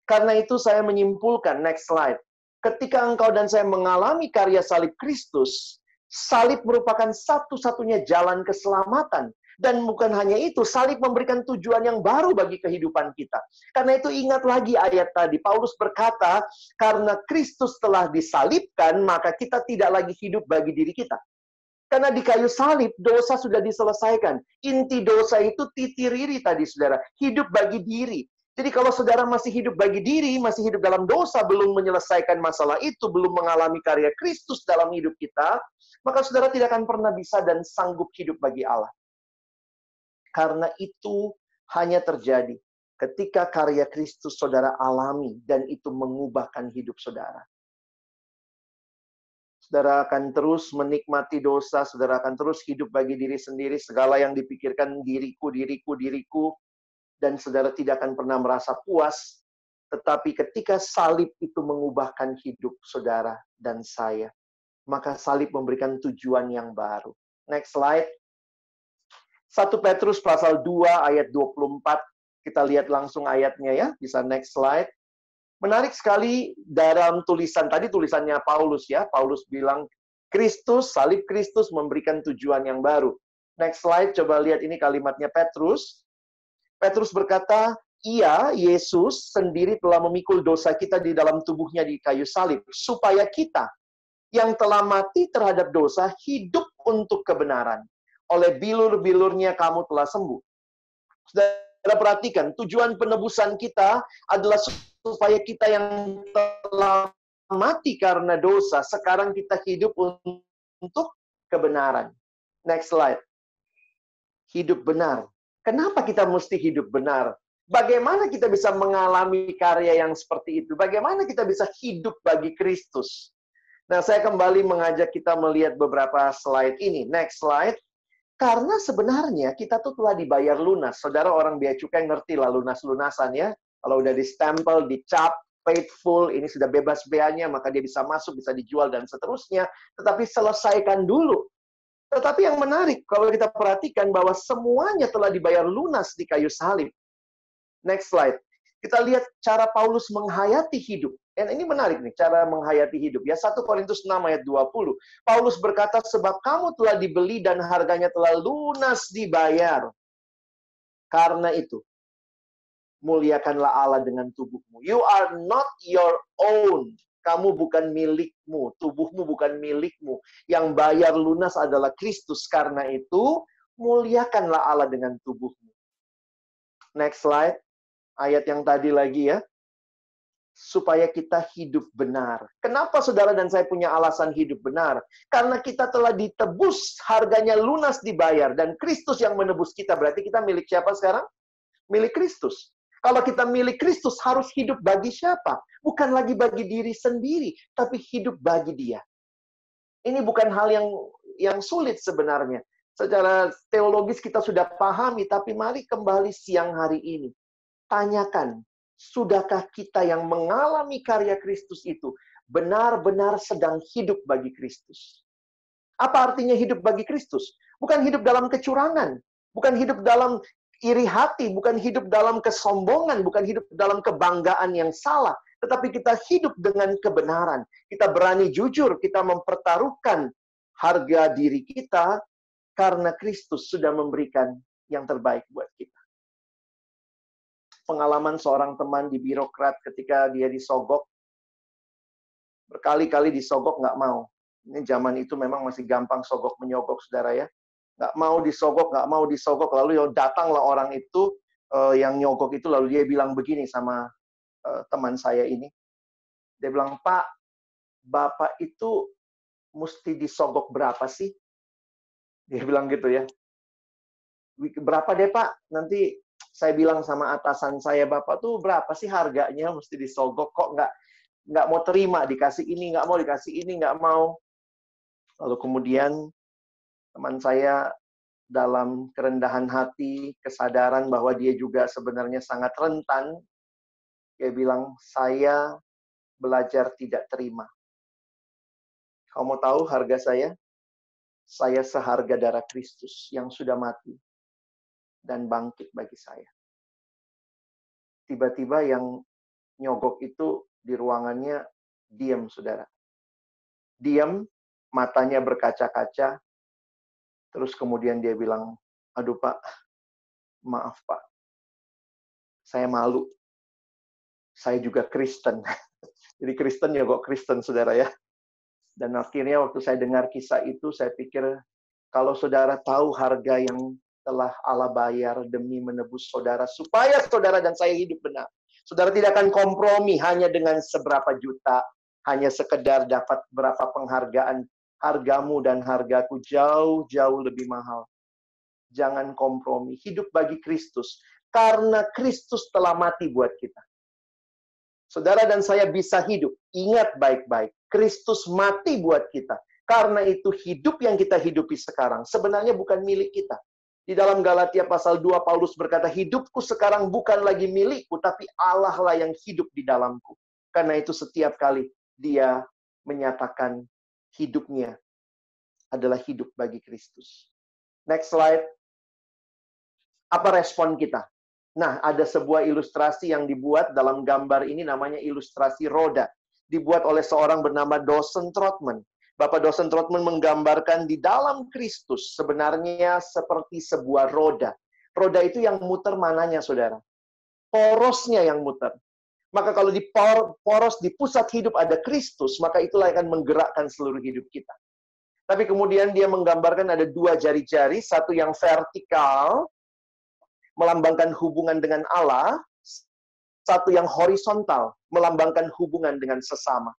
Karena itu saya menyimpulkan, next slide. Ketika engkau dan saya mengalami karya salib Kristus, salib merupakan satu-satunya jalan keselamatan. Dan bukan hanya itu, salib memberikan tujuan yang baru bagi kehidupan kita. Karena itu ingat lagi ayat tadi, Paulus berkata, karena Kristus telah disalibkan, maka kita tidak lagi hidup bagi diri kita. Karena di kayu salib, dosa sudah diselesaikan. Inti dosa itu titiriri tadi, saudara. Hidup bagi diri. Jadi kalau saudara masih hidup bagi diri, masih hidup dalam dosa, belum menyelesaikan masalah itu, belum mengalami karya Kristus dalam hidup kita, maka saudara tidak akan pernah bisa dan sanggup hidup bagi Allah. Karena itu hanya terjadi ketika karya Kristus saudara alami dan itu mengubahkan hidup saudara. Saudara akan terus menikmati dosa, saudara akan terus hidup bagi diri sendiri, segala yang dipikirkan diriku, dan saudara tidak akan pernah merasa puas. Tetapi ketika salib itu mengubahkan hidup saudara dan saya, maka salib memberikan tujuan yang baru. Next slide. 1 Petrus pasal 2 ayat 24. Kita lihat langsung ayatnya ya. Bisa next slide. Menarik sekali dalam tulisan tadi, tulisannya Paulus ya. Paulus bilang, Kristus, salib Kristus memberikan tujuan yang baru. Next slide, coba lihat ini kalimatnya Petrus. Petrus berkata, Ia, Yesus sendiri telah memikul dosa kita di dalam tubuhnya di kayu salib, supaya kita yang telah mati terhadap dosa hidup untuk kebenaran. Oleh bilur-bilurnya kamu telah sembuh. Saudara perhatikan, tujuan penebusan kita adalah supaya kita yang telah mati karena dosa, sekarang kita hidup untuk kebenaran. Next slide. Hidup benar. Kenapa kita mesti hidup benar? Bagaimana kita bisa mengalami karya yang seperti itu? Bagaimana kita bisa hidup bagi Kristus? Nah, saya kembali mengajak kita melihat beberapa slide ini. Next slide. Karena sebenarnya kita tuh telah dibayar lunas. Saudara orang bea cukai ngerti lah lunas-lunasan ya. Kalau udah di-stempel, dicap, faithful, ini sudah bebas beanya, maka dia bisa masuk, bisa dijual, dan seterusnya. Tetapi selesaikan dulu. Tetapi yang menarik, kalau kita perhatikan bahwa semuanya telah dibayar lunas di kayu salib. Next slide. Kita lihat cara Paulus menghayati hidup. Dan ini menarik nih, cara menghayati hidup. Ya, 1 Korintus 6 ayat 20. Paulus berkata, sebab kamu telah dibeli dan harganya telah lunas dibayar. Karena itu, muliakanlah Allah dengan tubuhmu. You are not your own. Kamu bukan milikmu. Tubuhmu bukan milikmu. Yang bayar lunas adalah Kristus. Karena itu, muliakanlah Allah dengan tubuhmu. Next slide. Ayat yang tadi lagi ya. Supaya kita hidup benar. Kenapa saudara dan saya punya alasan hidup benar? Karena kita telah ditebus, harganya lunas dibayar, dan Kristus yang menebus kita. Berarti kita milik siapa sekarang? Milik Kristus. Kalau kita milik Kristus, harus hidup bagi siapa? Bukan lagi bagi diri sendiri, tapi hidup bagi Dia. Ini bukan hal yang sulit sebenarnya. Secara teologis kita sudah pahami, tapi mari kembali siang hari ini. Tanyakan, sudahkah kita yang mengalami karya Kristus itu benar-benar sedang hidup bagi Kristus? Apa artinya hidup bagi Kristus? Bukan hidup dalam kecurangan, bukan hidup dalam iri hati, bukan hidup dalam kesombongan, bukan hidup dalam kebanggaan yang salah, tetapi kita hidup dengan kebenaran. Kita berani jujur, kita mempertaruhkan harga diri kita karena Kristus sudah memberikan yang terbaik buat kita. Pengalaman seorang teman di birokrat ketika dia disogok. Berkali-kali disogok, nggak mau. Ini zaman itu memang masih gampang sogok menyogok, saudara ya. Nggak mau disogok. Lalu datanglah orang itu, yang nyogok itu, lalu dia bilang begini sama teman saya ini. Dia bilang, Pak, Bapak itu mesti disogok berapa sih? Dia bilang gitu ya. Berapa deh, Pak? Nanti saya bilang sama atasan saya, Bapak tuh berapa sih harganya mesti disogok, kok nggak mau terima, dikasih ini, nggak mau dikasih ini, nggak mau. Lalu kemudian teman saya dalam kerendahan hati, kesadaran bahwa dia juga sebenarnya sangat rentan, dia bilang, saya belajar tidak terima. Kamu mau tahu harga saya? Saya seharga darah Kristus yang sudah mati dan bangkit bagi saya. Tiba-tiba yang nyogok itu di ruangannya diam, saudara. Diam, matanya berkaca-kaca, terus kemudian dia bilang, aduh Pak, maaf Pak, saya malu. Saya juga Kristen. Jadi Kristen nyogok Kristen, saudara ya. Dan akhirnya waktu saya dengar kisah itu, saya pikir, kalau saudara tahu harga yang telah Allah bayar demi menebus saudara, supaya saudara dan saya hidup benar. Saudara tidak akan kompromi hanya dengan seberapa juta, hanya sekedar dapat berapa penghargaan. Hargamu dan hargaku jauh-jauh lebih mahal. Jangan kompromi. Hidup bagi Kristus. Karena Kristus telah mati buat kita. Saudara dan saya bisa hidup. Ingat baik-baik. Kristus mati buat kita. Karena itu hidup yang kita hidupi sekarang sebenarnya bukan milik kita. Di dalam Galatia pasal 2, Paulus berkata, hidupku sekarang bukan lagi milikku, tapi Allah lah yang hidup di dalamku. Karena itu setiap kali dia menyatakan hidupnya adalah hidup bagi Kristus. Next slide. Apa respon kita? Nah, ada sebuah ilustrasi yang dibuat dalam gambar ini, namanya ilustrasi roda. Dibuat oleh seorang bernama Dawson Trotman. Bapak Dawson Trotman menggambarkan di dalam Kristus sebenarnya seperti sebuah roda. Roda itu yang muter mananya, saudara? porosnya yang muter. Maka kalau di poros di pusat hidup ada Kristus, maka itulah yang akan menggerakkan seluruh hidup kita. Tapi kemudian dia menggambarkan ada dua jari-jari, satu yang vertikal, melambangkan hubungan dengan Allah, satu yang horizontal, melambangkan hubungan dengan sesama.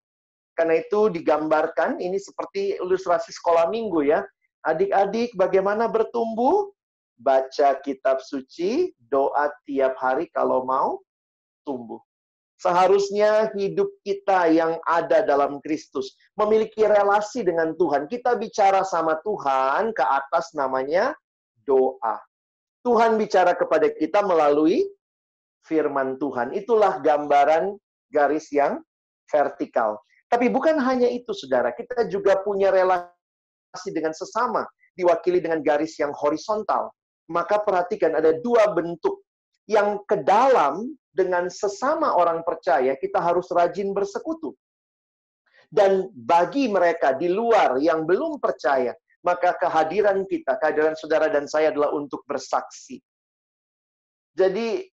Karena itu digambarkan, ini seperti ilustrasi sekolah minggu ya. Adik-adik bagaimana bertumbuh? Baca kitab suci, doa tiap hari kalau mau tumbuh. Seharusnya hidup kita yang ada dalam Kristus memiliki relasi dengan Tuhan. Kita bicara sama Tuhan ke atas namanya doa. Tuhan bicara kepada kita melalui firman Tuhan. Itulah gambaran garis yang vertikal. Tapi bukan hanya itu, saudara. Kita juga punya relasi dengan sesama, diwakili dengan garis yang horizontal. Maka perhatikan ada dua bentuk. Yang ke dalam dengan sesama orang percaya, kita harus rajin bersekutu. Dan bagi mereka di luar yang belum percaya, maka kehadiran kita, kehadiran saudara dan saya adalah untuk bersaksi. Jadi,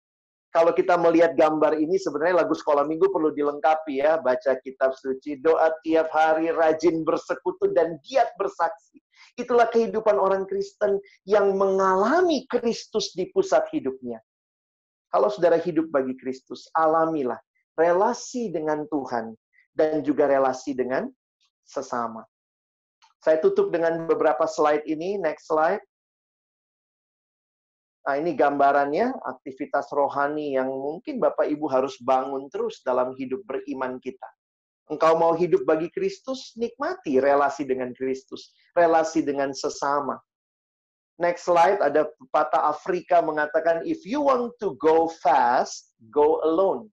kalau kita melihat gambar ini, sebenarnya lagu sekolah minggu perlu dilengkapi ya. Baca kitab suci, doa tiap hari, rajin bersekutu, dan giat bersaksi. Itulah kehidupan orang Kristen yang mengalami Kristus di pusat hidupnya. Kalau saudara hidup bagi Kristus, alamilah relasi dengan Tuhan dan juga relasi dengan sesama. Saya tutup dengan beberapa slide ini. Next slide. Nah, ini gambarannya, aktivitas rohani yang mungkin Bapak Ibu harus bangun terus dalam hidup beriman kita. Engkau mau hidup bagi Kristus, nikmati relasi dengan Kristus, relasi dengan sesama. Next slide, ada pepatah Afrika mengatakan, if you want to go fast, go alone.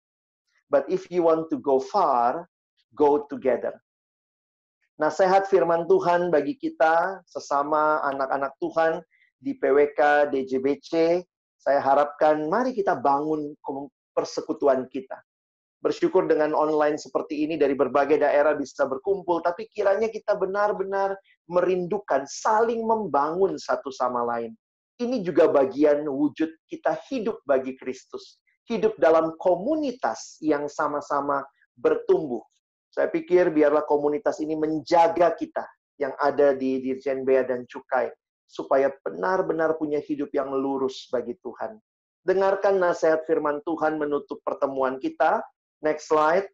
But if you want to go far, go together. Nasihat firman Tuhan bagi kita, sesama anak-anak Tuhan, di PWK, DJBC, saya harapkan mari kita bangun persekutuan kita. Bersyukur dengan online seperti ini dari berbagai daerah bisa berkumpul, tapi kiranya kita benar-benar merindukan saling membangun satu sama lain. Ini juga bagian wujud kita hidup bagi Kristus. Hidup dalam komunitas yang sama-sama bertumbuh. Saya pikir biarlah komunitas ini menjaga kita yang ada di Dirjen Bea dan Cukai, supaya benar-benar punya hidup yang lurus bagi Tuhan. Dengarkan nasihat firman Tuhan menutup pertemuan kita. Next slide.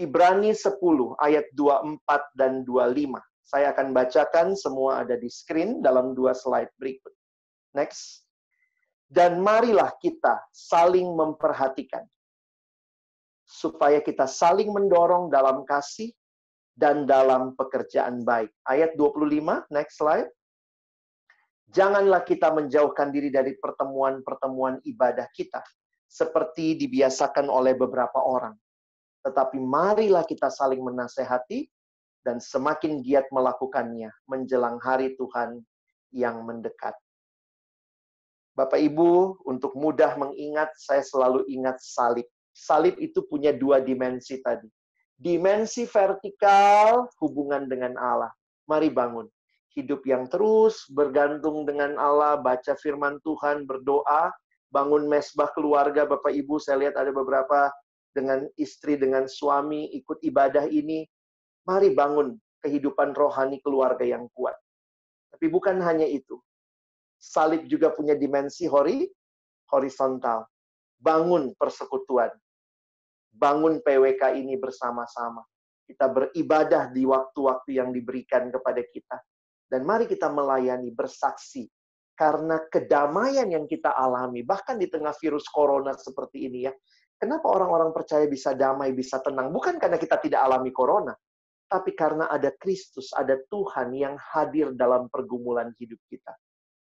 Ibrani 10 ayat 24 dan 25. Saya akan bacakan, semua ada di screen dalam dua slide berikut. Next. Dan marilah kita saling memperhatikan, supaya kita saling mendorong dalam kasih dan dalam pekerjaan baik. Ayat 25, next slide. Janganlah kita menjauhkan diri dari pertemuan-pertemuan ibadah kita, seperti dibiasakan oleh beberapa orang. Tetapi marilah kita saling menasehati, dan semakin giat melakukannya menjelang hari Tuhan yang mendekat. Bapak Ibu, untuk mudah mengingat, saya selalu ingat salib. Salib itu punya dua dimensi tadi. Dimensi vertikal, hubungan dengan Allah. Mari bangun. Hidup yang terus bergantung dengan Allah, baca firman Tuhan, berdoa, bangun mesbah keluarga. Bapak Ibu, saya lihat ada beberapa dengan istri, dengan suami, ikut ibadah ini. Mari bangun kehidupan rohani keluarga yang kuat. Tapi bukan hanya itu. Salib juga punya dimensi horizontal. Bangun persekutuan. Bangun PWK ini bersama-sama. Kita beribadah di waktu-waktu yang diberikan kepada kita. Dan mari kita melayani, bersaksi. Karena kedamaian yang kita alami, bahkan di tengah virus corona seperti ini ya. Kenapa orang-orang percaya bisa damai, bisa tenang? Bukan karena kita tidak alami corona. Tapi karena ada Kristus, ada Tuhan yang hadir dalam pergumulan hidup kita.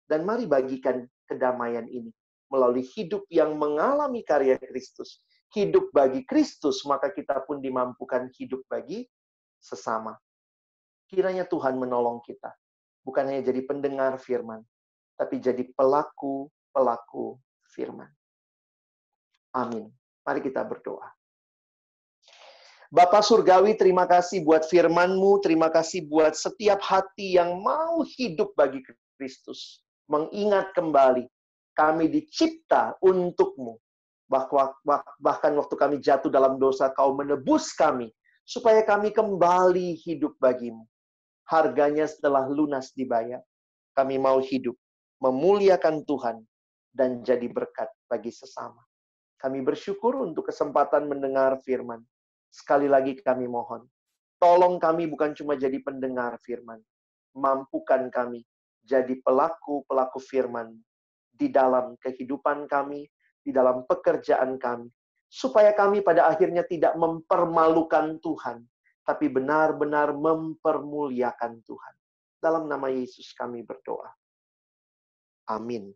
Dan mari bagikan kedamaian ini. Melalui hidup yang mengalami karya Kristus. Hidup bagi Kristus, maka kita pun dimampukan hidup bagi sesama. Kiranya Tuhan menolong kita. Bukan hanya jadi pendengar firman, tapi jadi pelaku-pelaku firman. Amin. Mari kita berdoa. Bapa Surgawi, terima kasih buat firman-Mu, terima kasih buat setiap hati yang mau hidup bagi Kristus. Mengingat kembali, kami dicipta untuk-Mu. Bahkan waktu kami jatuh dalam dosa, Kau menebus kami, supaya kami kembali hidup bagimu. Harganya setelah lunas dibayar. Kami mau hidup, memuliakan Tuhan, dan jadi berkat bagi sesama. Kami bersyukur untuk kesempatan mendengar firman. Sekali lagi kami mohon, tolong kami bukan cuma jadi pendengar firman. Mampukan kami jadi pelaku-pelaku firman di dalam kehidupan kami, di dalam pekerjaan kami. Supaya kami pada akhirnya tidak mempermalukan Tuhan, tapi benar-benar mempermuliakan Tuhan. Dalam nama Yesus kami berdoa. Amin.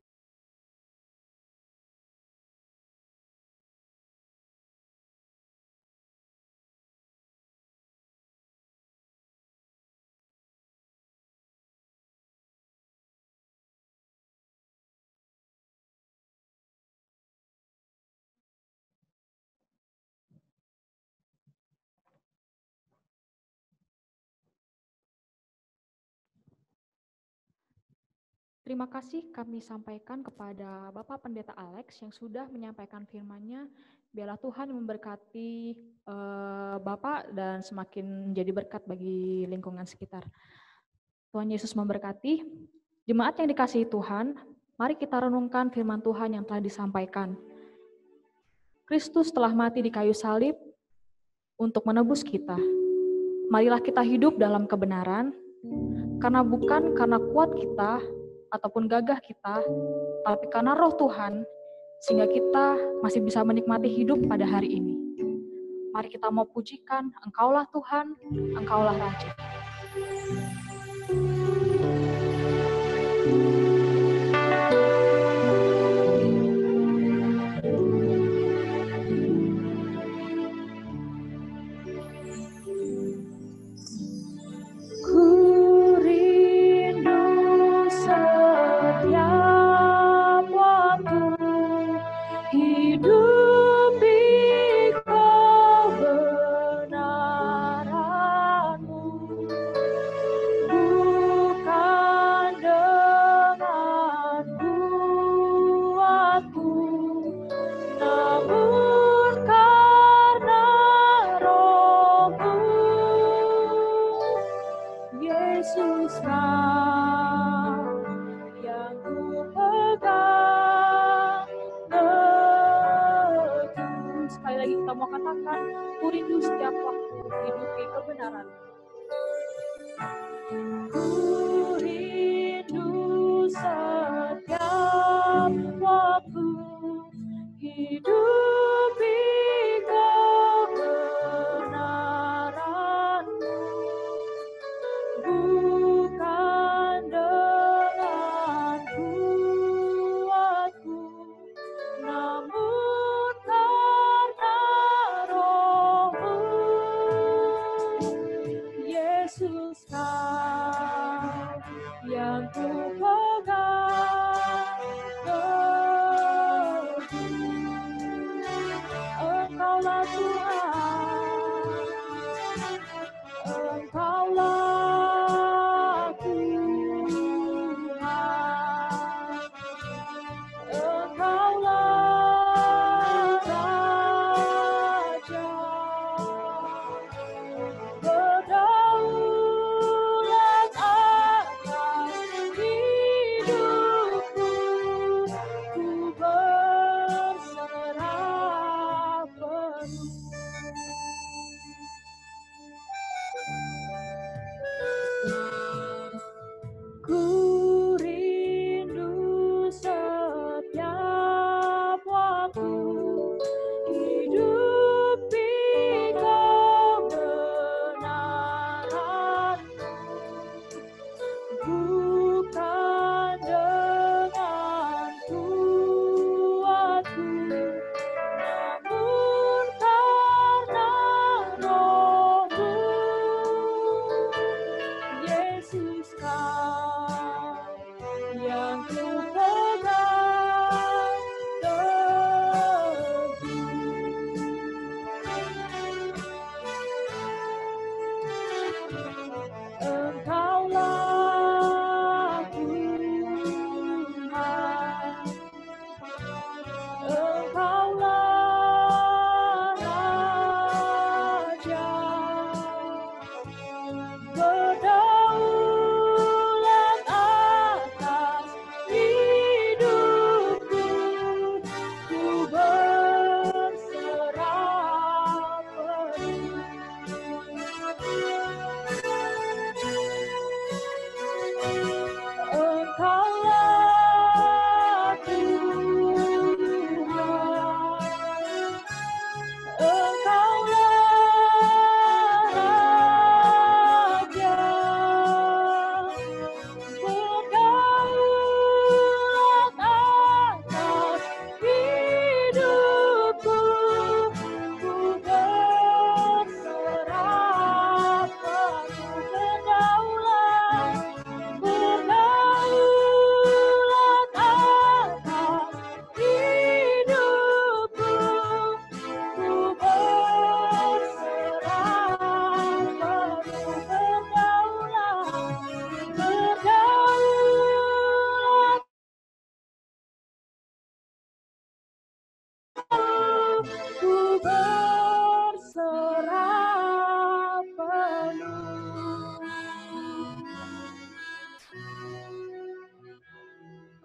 Terima kasih kami sampaikan kepada Bapak Pendeta Alex yang sudah menyampaikan firman-Nya. Biarlah Tuhan memberkati Bapak dan semakin menjadi berkat bagi lingkungan sekitar. Tuhan Yesus memberkati. Jemaat yang dikasihi Tuhan, mari kita renungkan firman Tuhan yang telah disampaikan. Kristus telah mati di kayu salib untuk menebus kita. Marilah kita hidup dalam kebenaran, karena bukan karena kuat kita ataupun gagah kita, tapi karena Roh Tuhan, sehingga kita masih bisa menikmati hidup pada hari ini. Mari kita mau pujikan, Engkaulah Tuhan, Engkaulah Raja.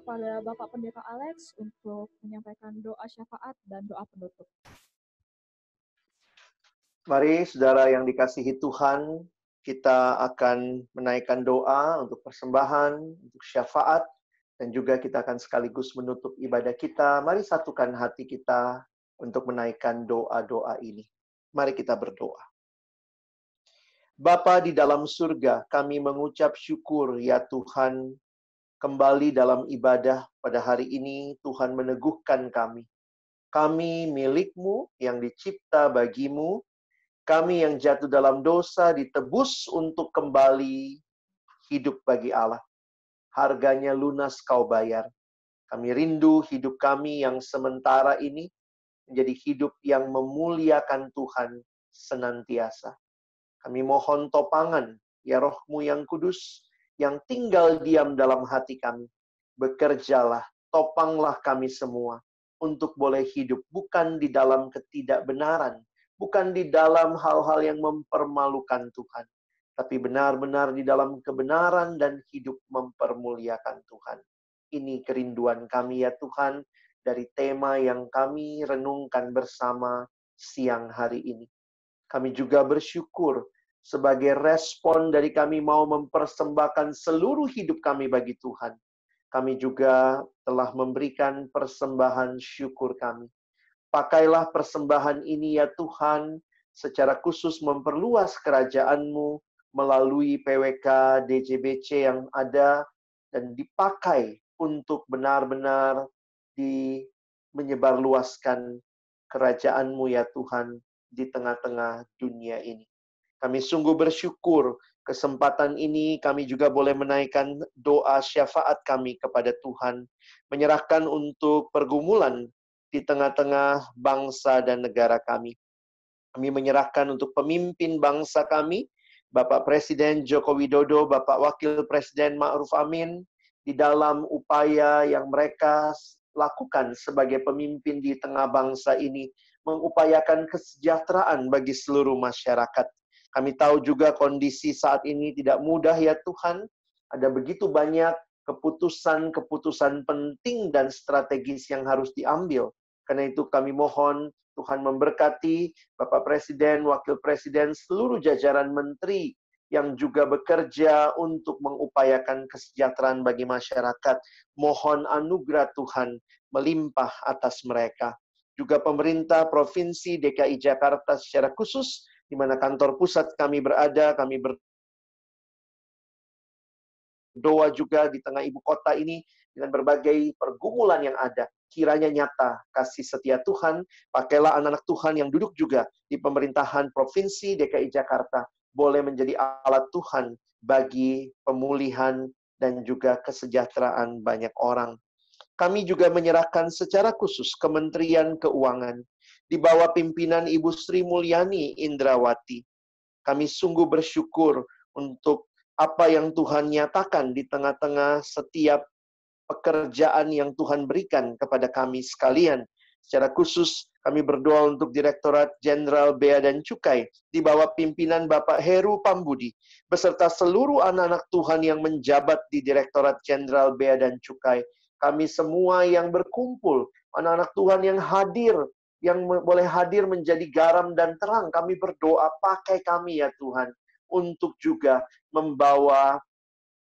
kepada Bapak Pendeta Alex untuk menyampaikan doa syafaat dan doa penutup. Mari saudara yang dikasihi Tuhan, kita akan menaikkan doa untuk persembahan, untuk syafaat, dan juga kita akan sekaligus menutup ibadah kita. Mari satukan hati kita untuk menaikkan doa-doa ini. Mari kita berdoa. Bapa di dalam surga, kami mengucap syukur ya Tuhan, kembali dalam ibadah pada hari ini, Tuhan meneguhkan kami. Kami milik-Mu yang dicipta bagi-Mu, kami yang jatuh dalam dosa ditebus untuk kembali hidup bagi Allah. Harganya lunas Kau bayar. Kami rindu hidup kami yang sementara ini menjadi hidup yang memuliakan Tuhan senantiasa. Kami mohon topangan, ya Roh-Mu yang kudus, yang tinggal diam dalam hati kami. Bekerjalah, topanglah kami semua, untuk boleh hidup bukan di dalam ketidakbenaran, bukan di dalam hal-hal yang mempermalukan Tuhan, tapi benar-benar di dalam kebenaran dan hidup mempermuliakan Tuhan. Ini kerinduan kami ya Tuhan, dari tema yang kami renungkan bersama siang hari ini. Kami juga bersyukur sebagai respon dari kami mau mempersembahkan seluruh hidup kami bagi Tuhan. Kami juga telah memberikan persembahan syukur kami. Pakailah persembahan ini ya Tuhan, secara khusus memperluas kerajaan-Mu melalui PWK DJBC yang ada, dan dipakai untuk benar-benar menyebarluaskan kerajaan-Mu ya Tuhan di tengah-tengah dunia ini. Kami sungguh bersyukur kesempatan ini kami juga boleh menaikkan doa syafaat kami kepada Tuhan, menyerahkan untuk pergumulan di tengah-tengah bangsa dan negara kami. Kami menyerahkan untuk pemimpin bangsa kami, Bapak Presiden Joko Widodo, Bapak Wakil Presiden Ma'ruf Amin, di dalam upaya yang mereka lakukan sebagai pemimpin di tengah bangsa ini, mengupayakan kesejahteraan bagi seluruh masyarakat. Kami tahu juga kondisi saat ini tidak mudah ya Tuhan. Ada begitu banyak keputusan-keputusan penting dan strategis yang harus diambil. Karena itu kami mohon Tuhan memberkati Bapak Presiden, Wakil Presiden, seluruh jajaran menteri yang juga bekerja untuk mengupayakan kesejahteraan bagi masyarakat. Mohon anugerah Tuhan melimpah atas mereka. Juga pemerintah Provinsi DKI Jakarta secara khusus, di mana kantor pusat kami berada, kami berdoa juga di tengah ibu kota ini, dengan berbagai pergumulan yang ada. Kiranya nyata kasih setia Tuhan, pakailah anak-anak Tuhan yang duduk juga di pemerintahan Provinsi DKI Jakarta, boleh menjadi alat Tuhan bagi pemulihan dan juga kesejahteraan banyak orang. Kami juga menyerahkan secara khusus Kementerian Keuangan di bawah pimpinan Ibu Sri Mulyani Indrawati. Kami sungguh bersyukur untuk apa yang Tuhan nyatakan di tengah-tengah setiap pekerjaan yang Tuhan berikan kepada kami sekalian. Secara khusus kami berdoa untuk Direktorat Jenderal Bea dan Cukai di bawah pimpinan Bapak Heru Pambudi beserta seluruh anak-anak Tuhan yang menjabat di Direktorat Jenderal Bea dan Cukai. Kami semua yang berkumpul, anak-anak Tuhan yang hadir, yang boleh hadir menjadi garam dan terang. Kami berdoa, pakai kami ya Tuhan, untuk juga membawa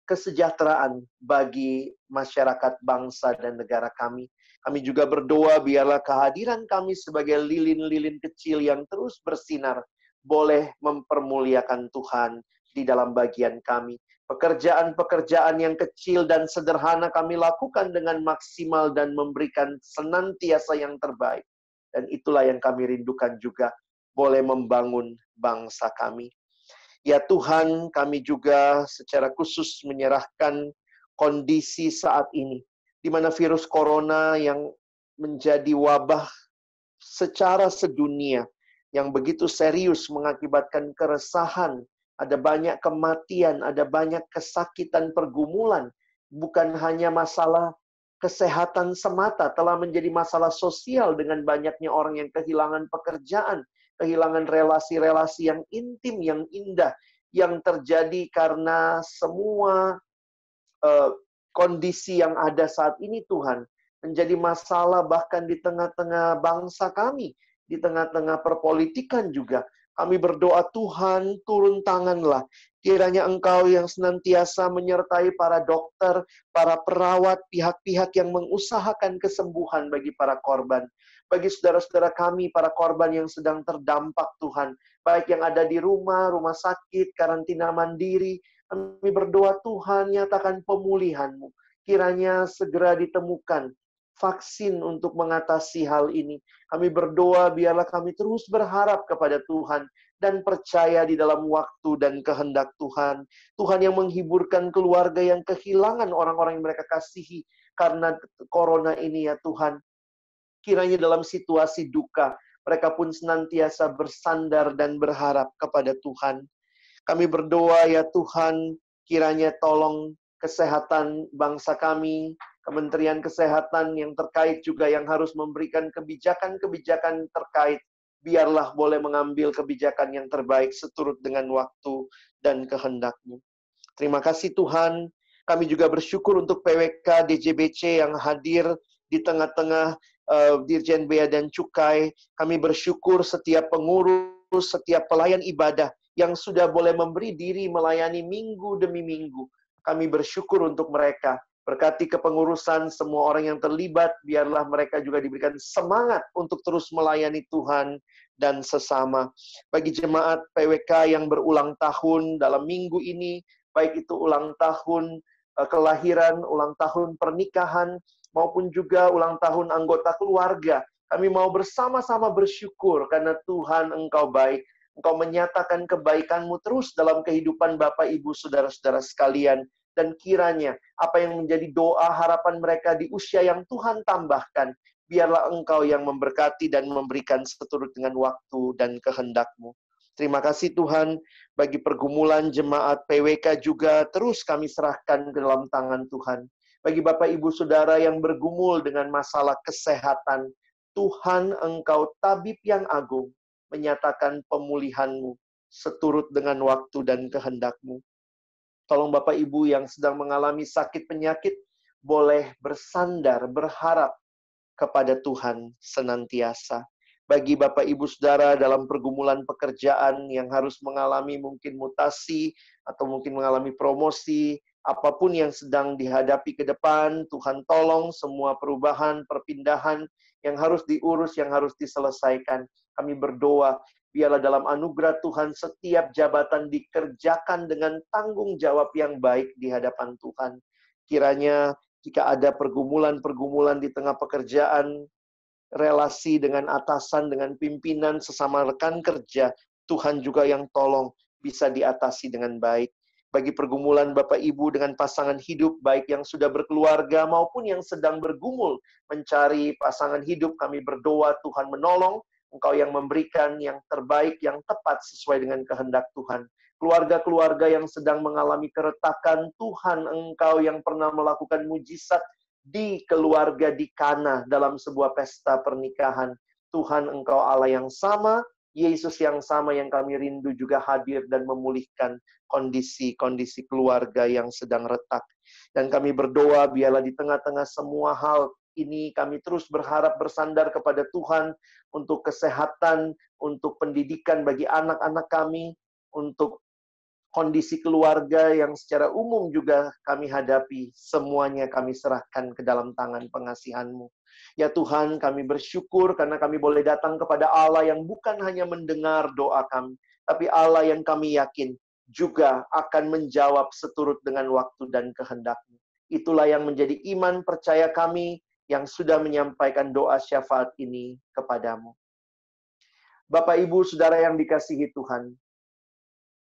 kesejahteraan bagi masyarakat bangsa dan negara kami. Kami juga berdoa biarlah kehadiran kami sebagai lilin-lilin kecil yang terus bersinar boleh mempermuliakan Tuhan di dalam bagian kami. Pekerjaan-pekerjaan yang kecil dan sederhana kami lakukan dengan maksimal dan memberikan senantiasa yang terbaik. Dan itulah yang kami rindukan juga, boleh membangun bangsa kami. Ya Tuhan, kami juga secara khusus menyerahkan kondisi saat ini, di mana virus corona yang menjadi wabah secara sedunia, yang begitu serius mengakibatkan keresahan, ada banyak kematian, ada banyak kesakitan, pergumulan, bukan hanya masalah kesehatan semata, telah menjadi masalah sosial dengan banyaknya orang yang kehilangan pekerjaan, kehilangan relasi-relasi yang intim, yang indah, yang terjadi karena semua kondisi yang ada saat ini Tuhan, menjadi masalah bahkan di tengah-tengah bangsa kami, di tengah-tengah perpolitikan juga. Kami berdoa Tuhan, turun tanganlah. Kiranya Engkau yang senantiasa menyertai para dokter, para perawat, pihak-pihak yang mengusahakan kesembuhan bagi para korban. Bagi saudara-saudara kami, para korban yang sedang terdampak Tuhan, baik yang ada di rumah, rumah sakit, karantina mandiri, kami berdoa Tuhan, nyatakan pemulihan-Mu. Kiranya segera ditemukan vaksin untuk mengatasi hal ini. Kami berdoa biarlah kami terus berharap kepada Tuhan dan percaya di dalam waktu dan kehendak Tuhan. Tuhan yang menghiburkan keluarga yang kehilangan orang-orang yang mereka kasihi karena corona ini ya Tuhan. Kiranya dalam situasi duka, mereka pun senantiasa bersandar dan berharap kepada Tuhan. Kami berdoa ya Tuhan, kiranya tolong kesehatan bangsa kami, Kementerian Kesehatan yang terkait juga yang harus memberikan kebijakan-kebijakan terkait. Biarlah boleh mengambil kebijakan yang terbaik seturut dengan waktu dan kehendak-Mu. Terima kasih Tuhan. Kami juga bersyukur untuk PWK DJBC yang hadir di tengah-tengah Dirjen Bea dan Cukai. Kami bersyukur setiap pengurus, setiap pelayan ibadah yang sudah boleh memberi diri melayani minggu demi minggu. Kami bersyukur untuk mereka. Berkati kepengurusan semua orang yang terlibat, biarlah mereka juga diberikan semangat untuk terus melayani Tuhan dan sesama. Bagi jemaat PWK yang berulang tahun dalam minggu ini, baik itu ulang tahun kelahiran, ulang tahun pernikahan, maupun juga ulang tahun anggota keluarga, kami mau bersama-sama bersyukur karena Tuhan Engkau baik. Engkau menyatakan kebaikan-Mu terus dalam kehidupan Bapak, Ibu, Saudara-saudara sekalian. Dan kiranya apa yang menjadi doa harapan mereka di usia yang Tuhan tambahkan, biarlah Engkau yang memberkati dan memberikan seturut dengan waktu dan kehendak-Mu. Terima kasih Tuhan, bagi pergumulan jemaat PWK juga terus kami serahkan ke dalam tangan Tuhan. Bagi Bapak, Ibu, Saudara yang bergumul dengan masalah kesehatan, Tuhan Engkau tabib yang agung, menyatakan pemulihan-Mu seturut dengan waktu dan kehendak-Mu. Tolong Bapak Ibu yang sedang mengalami sakit penyakit, boleh bersandar, berharap kepada Tuhan senantiasa. Bagi Bapak Ibu Saudara dalam pergumulan pekerjaan yang harus mengalami mungkin mutasi, atau mungkin mengalami promosi, apapun yang sedang dihadapi ke depan, Tuhan tolong semua perubahan, perpindahan yang harus diurus, yang harus diselesaikan. Kami berdoa, biarlah dalam anugerah Tuhan setiap jabatan dikerjakan dengan tanggung jawab yang baik di hadapan Tuhan. Kiranya jika ada pergumulan-pergumulan di tengah pekerjaan, relasi dengan atasan, dengan pimpinan, sesama rekan kerja, Tuhan juga yang tolong bisa diatasi dengan baik. Bagi pergumulan Bapak Ibu dengan pasangan hidup, baik yang sudah berkeluarga maupun yang sedang bergumul mencari pasangan hidup, kami berdoa Tuhan menolong. Engkau yang memberikan yang terbaik, yang tepat sesuai dengan kehendak Tuhan. Keluarga-keluarga yang sedang mengalami keretakan, Tuhan Engkau yang pernah melakukan mujizat di keluarga di Kana dalam sebuah pesta pernikahan. Tuhan Engkau Allah yang sama, Yesus yang sama yang kami rindu juga hadir dan memulihkan kondisi-kondisi keluarga yang sedang retak. Dan kami berdoa biarlah di tengah-tengah semua hal ini kami terus berharap bersandar kepada Tuhan untuk kesehatan, untuk pendidikan bagi anak-anak kami, untuk kondisi keluarga yang secara umum juga kami hadapi, semuanya kami serahkan ke dalam tangan pengasihan-Mu. Ya Tuhan, kami bersyukur karena kami boleh datang kepada Allah yang bukan hanya mendengar doa kami, tapi Allah yang kami yakin juga akan menjawab seturut dengan waktu dan kehendak-Mu. Itulah yang menjadi iman percaya kami yang sudah menyampaikan doa syafaat ini kepadamu. Bapak, Ibu, Saudara yang dikasihi Tuhan,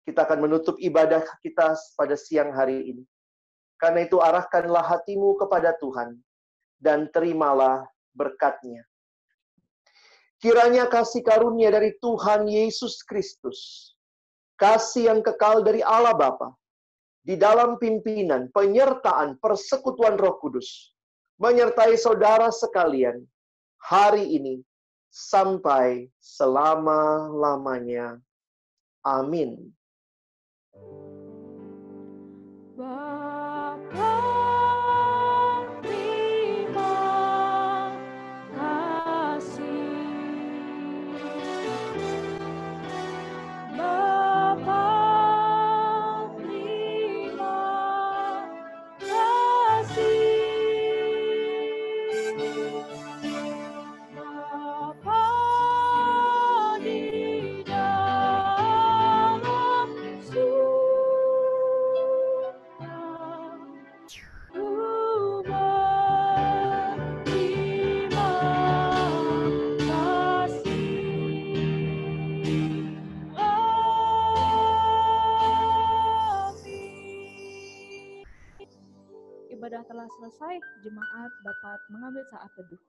kita akan menutup ibadah kita pada siang hari ini. Karena itu arahkanlah hatimu kepada Tuhan dan terimalah berkat-Nya. Kiranya kasih karunia dari Tuhan Yesus Kristus, kasih yang kekal dari Allah Bapa, di dalam pimpinan, penyertaan, persekutuan Roh Kudus, menyertai saudara sekalian hari ini sampai selama-lamanya. Amin. Bapa ibadah telah selesai, jemaat dapat mengambil saat teduh.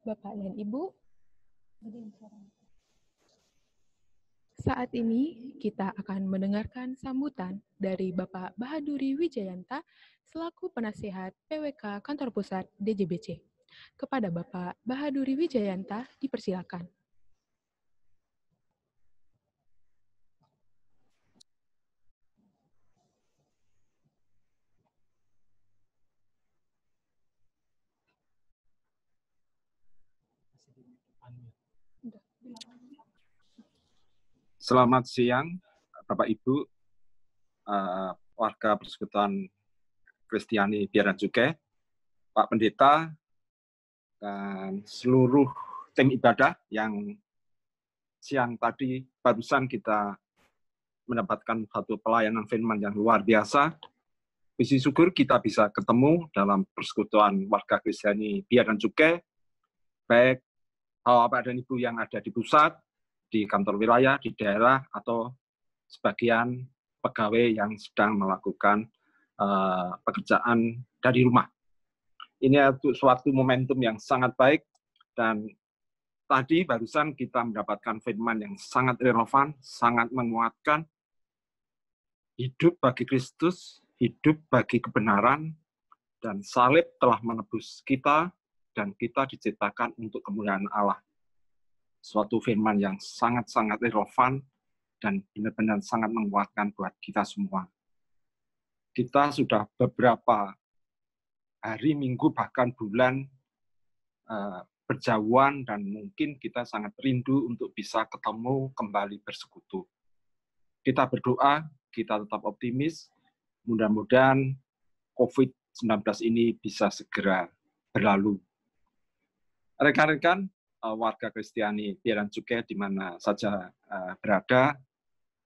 Bapak dan Ibu, saat ini kita akan mendengarkan sambutan dari Bapak Bahaduri Wijayanta selaku penasihat PWK Kantor Pusat DJBC. Kepada Bapak Bahaduri Wijayanta, dipersilakan. Selamat siang, Bapak Ibu, warga Persekutuan Kristiani Biaran Cukai, Pak Pendeta, dan seluruh tim ibadah yang siang tadi barusan kita mendapatkan satu pelayanan firman yang luar biasa. Puji syukur kita bisa ketemu dalam Persekutuan Warga Kristiani Biaran Cukai, baik Bapak dan Ibu yang ada di pusat, di kantor wilayah, di daerah, atau sebagian pegawai yang sedang melakukan pekerjaan dari rumah. Ini suatu momentum yang sangat baik, dan tadi barusan kita mendapatkan firman yang sangat relevan, sangat menguatkan. Hidup bagi Kristus, hidup bagi kebenaran, dan salib telah menebus kita, dan kita diciptakan untuk kemuliaan Allah. Suatu firman yang sangat-sangat relevan dan benar-benar sangat menguatkan buat kita semua. Kita sudah beberapa hari, minggu, bahkan bulan berjauhan, dan mungkin kita sangat rindu untuk bisa ketemu kembali bersekutu. Kita berdoa, kita tetap optimis, mudah-mudahan COVID-19 ini bisa segera berlalu. Rekan-rekan, warga Kristiani Biaran Cukai di mana saja berada,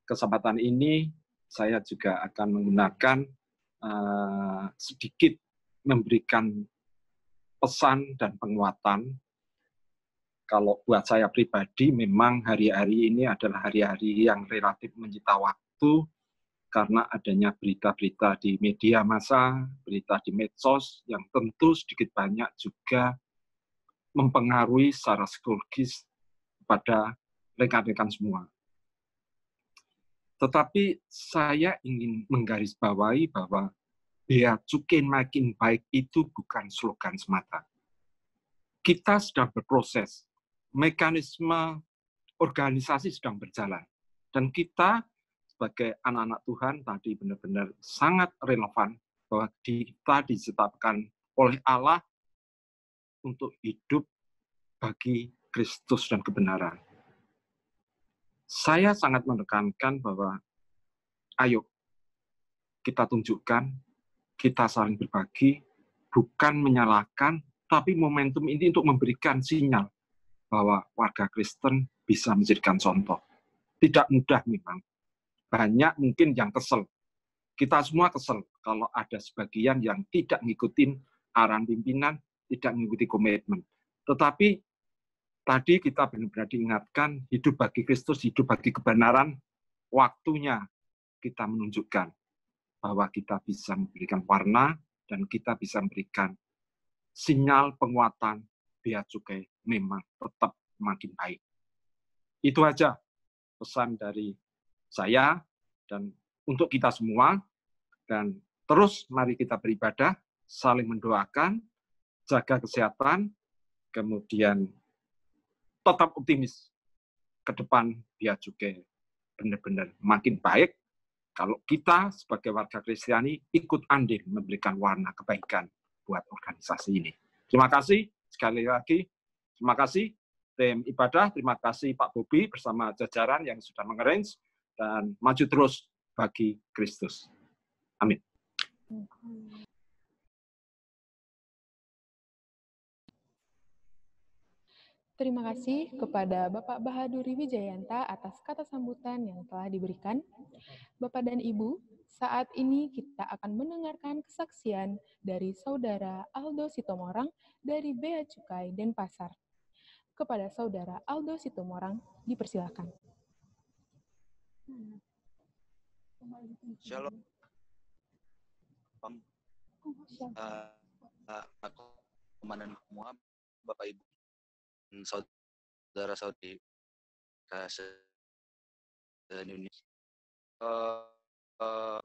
kesempatan ini saya juga akan menggunakan sedikit memberikan pesan dan penguatan. Kalau buat saya pribadi, memang hari-hari ini adalah hari-hari yang relatif menyita waktu karena adanya berita-berita di media massa, berita di medsos yang tentu sedikit banyak juga mempengaruhi secara psikologis pada rekan-rekan semua. Tetapi saya ingin menggarisbawahi bahwa Bea Cukai makin baik itu bukan slogan semata. Kita sedang berproses, mekanisme organisasi sedang berjalan, dan kita sebagai anak-anak Tuhan tadi benar-benar sangat relevan bahwa kita ditetapkan oleh Allah untuk hidup bagi Kristus dan kebenaran. Saya sangat menekankan bahwa ayo kita tunjukkan, kita saling berbagi, bukan menyalahkan, tapi momentum ini untuk memberikan sinyal bahwa warga Kristen bisa menjadikan contoh. Tidak mudah memang. Banyak mungkin yang kesel. Kita semua kesel kalau ada sebagian yang tidak ngikutin arahan pimpinan, tidak mengikuti komitmen. Tetapi tadi kita benar-benar diingatkan, hidup bagi Kristus, hidup bagi kebenaran, waktunya kita menunjukkan bahwa kita bisa memberikan warna dan kita bisa memberikan sinyal penguatan Bea Cukai memang tetap makin baik. Itu aja pesan dari saya dan untuk kita semua, dan terus mari kita beribadah, saling mendoakan, jaga kesehatan, kemudian tetap optimis ke depan Bea Cukai benar-benar makin baik kalau kita sebagai warga Kristiani ikut andil memberikan warna kebaikan buat organisasi ini. Terima kasih sekali lagi. Terima kasih tim ibadah, terima kasih Pak Bobi bersama jajaran yang sudah mengarrange, dan maju terus bagi Kristus. Amin. Terima kasih kepada Bapak Bahaduri Wijayanta atas kata sambutan yang telah diberikan. Bapak dan Ibu, saat ini kita akan mendengarkan kesaksian dari Saudara Aldo Sitomorang dari Bea Cukai Denpasar. Kepada Saudara Aldo Sitomorang, dipersilakan. Shalom, komandan semua, Bapak Ibu, saudara-saudari Indonesia.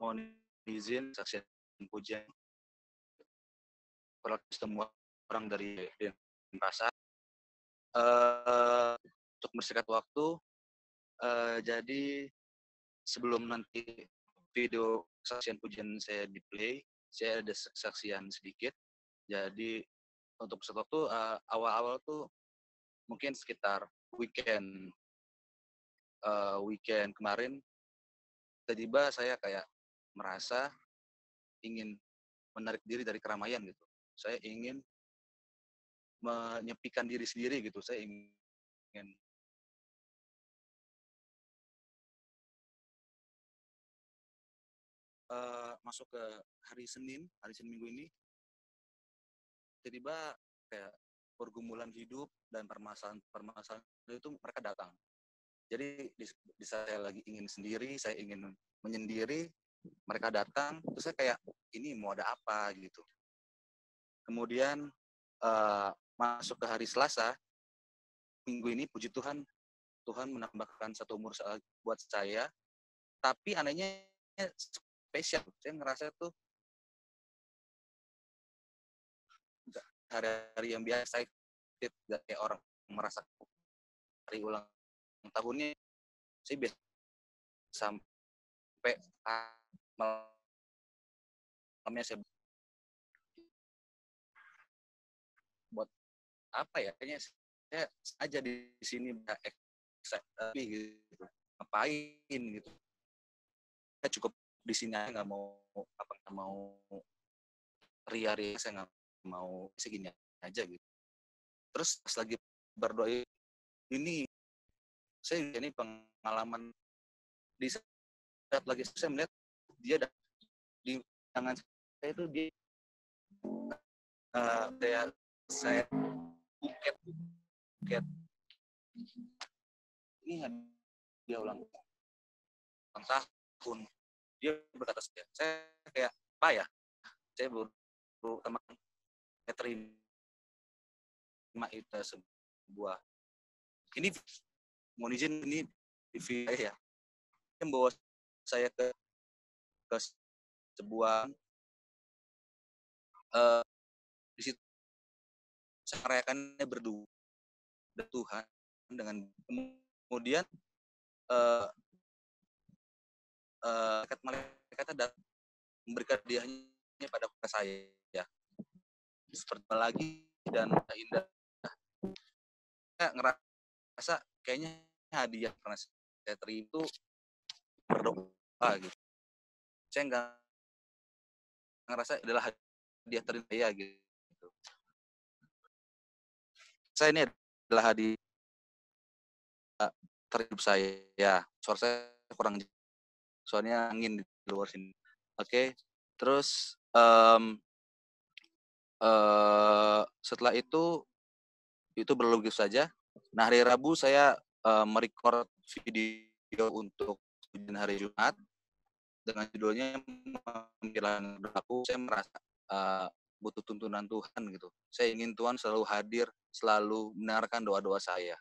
Mohon izin saksian pujian perlaku semua orang dari Denpasar. Untuk mempersingkat waktu, jadi sebelum nanti video kesaksian pujian saya di play, saya ada kesaksian sedikit. Jadi untuk waktu awal-awal tuh mungkin sekitar weekend kemarin, tiba-tiba saya kayak merasa ingin menarik diri dari keramaian gitu. Saya ingin menyepikan diri sendiri gitu. Saya ingin masuk ke hari Senin Minggu ini, tiba-tiba kayak pergumulan hidup dan permasalahan itu mereka datang. Jadi di saya lagi ingin sendiri, saya ingin menyendiri, mereka datang, terus saya kayak ini mau ada apa gitu. Kemudian masuk ke hari Selasa minggu ini, puji Tuhan, Tuhan menambahkan satu umur buat saya. Tapi anehnya spesial. Saya ngerasa tuh hari-hari yang biasa, gak kayak orang merasa hari ulang tahunnya. Saya biasa sampai malamnya saya buat apa ya, kayaknya saya aja di sini gitu, ngapain gitu. Saya cukup di sini aja, nggak mau ria-ria, saya nggak mau segini aja gitu. Terus pas lagi berdoa ini, saya ini pengalaman di saat lagi saya melihat dia di tangan saya itu, dia saya buket ini dia ulang tahun. Dia berkata saya kayak apa ya, saya baru teman terima itu sebuah ini, mohon izin, ini di video ya, yang bawa saya ke sebuah di situ saya merayakannya berdua dengan Tuhan, dengan kemudian malaikatnya datang memberikan hadiahnya pada saya ya, seperti lagi dan indah. Saya ngerasa kayaknya hadiah karena saya terima itu berdoa gitu. Saya nggak ngerasa adalah hadiah terima ya gitu. Saya ini adalah hadiah terhidup saya ya. Suara saya kurang, soalnya angin di luar sini. Oke. Terus setelah itu berlalu saja. Nah, hari Rabu saya merecord video untuk hari Jumat dengan judulnya Menjelang Berlaku. Saya merasa butuh tuntunan Tuhan gitu. Saya ingin Tuhan selalu hadir, selalu mendengarkan doa-doa saya.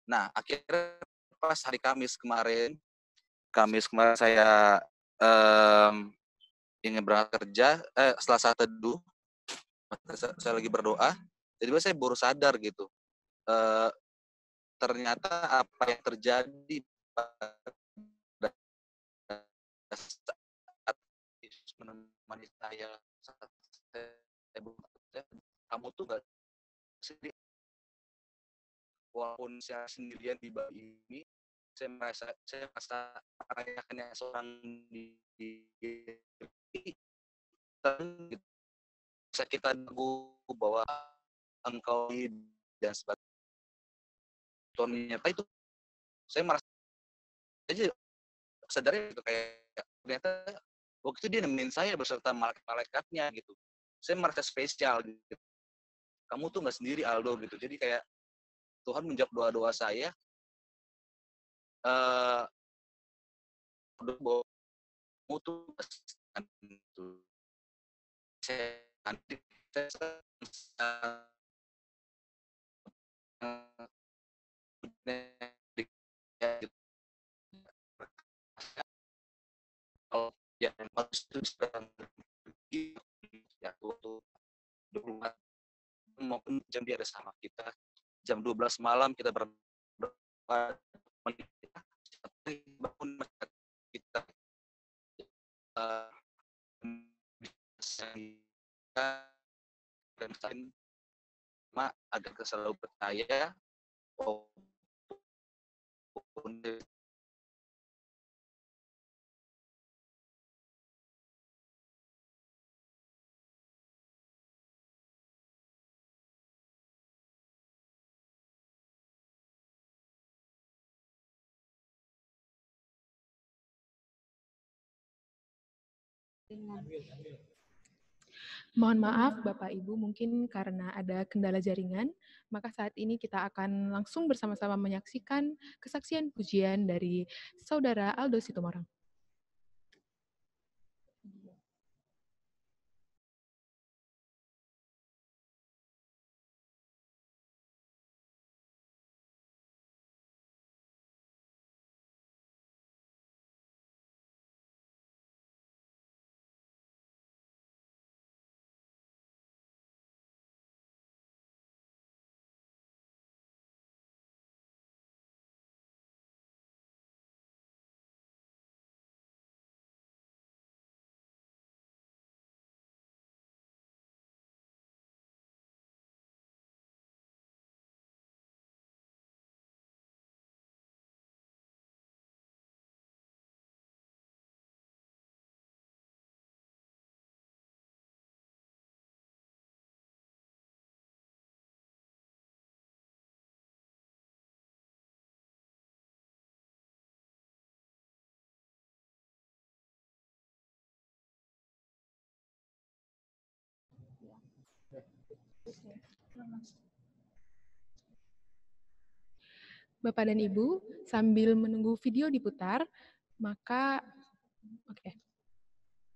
Nah, akhirnya pas hari Kamis kemarin saya ingin berangkat kerja, Selasa teduh, saya lagi berdoa, tiba-tiba saya baru sadar gitu. Ternyata apa yang terjadi pada saat menemani saya saat saya bekerja, kamu tuh gak sendiri. Walaupun saya sendirian di Bali ini, saya merasa merayakannya seorang diri. Bisa kita nunggu bahwa engkau dan sebagainya. Tuhan menyertai itu, saya merasa aja sadarnya gitu, kayak ternyata waktu itu dia nemenin saya beserta malaikat-malaikatnya gitu. Saya merasa spesial gitu. Kamu tuh nggak sendiri Aldo gitu. Jadi kayak Tuhan menjawab doa-doa saya. Bahwa kamu tuh gitu. Kalau yang harus itu sekarang ya tuh 24 maupun jam dia ada sama kita. Jam 12 malam kita berdoa, bangun kita dan sama agar kita selalu percaya Mohon maaf Bapak Ibu, mungkin karena ada kendala jaringan, maka saat ini kita akan langsung bersama-sama menyaksikan kesaksian pujian dari Saudara Aldo Situmorang. Bapak dan Ibu, sambil menunggu video diputar, maka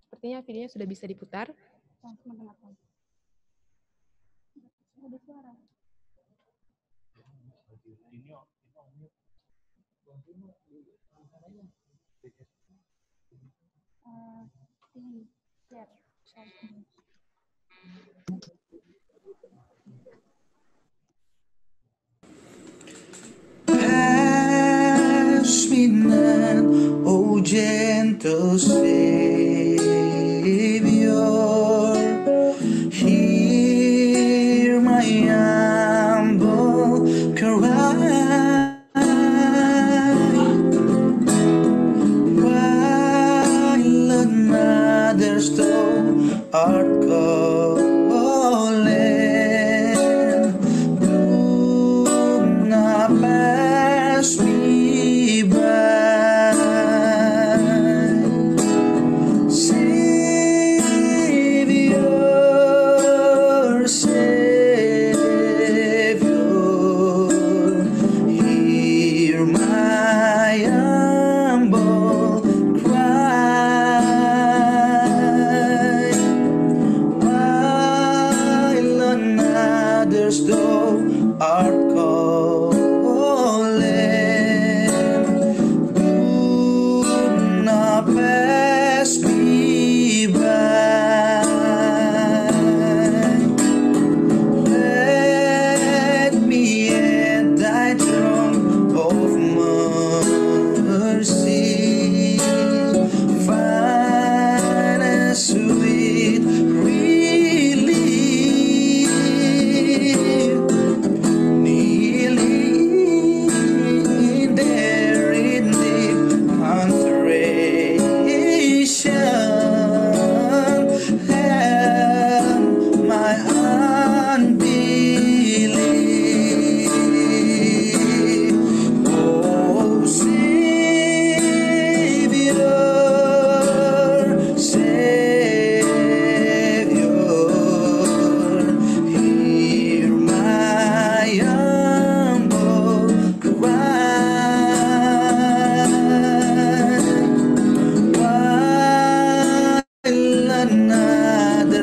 sepertinya videonya sudah bisa diputar. Pass me not, O gentle Savior, hear my humble cry. While another stone art calling, do not pass me by. Savior, Savior, hear my humble cry.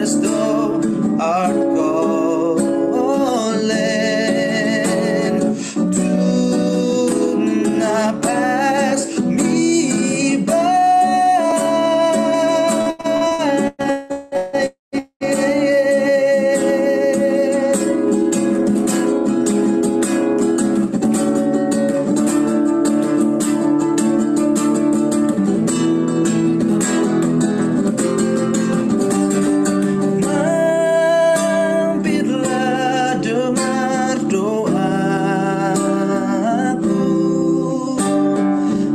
as thou art calling. Do not pass me by. Mampirlah dengar doaku,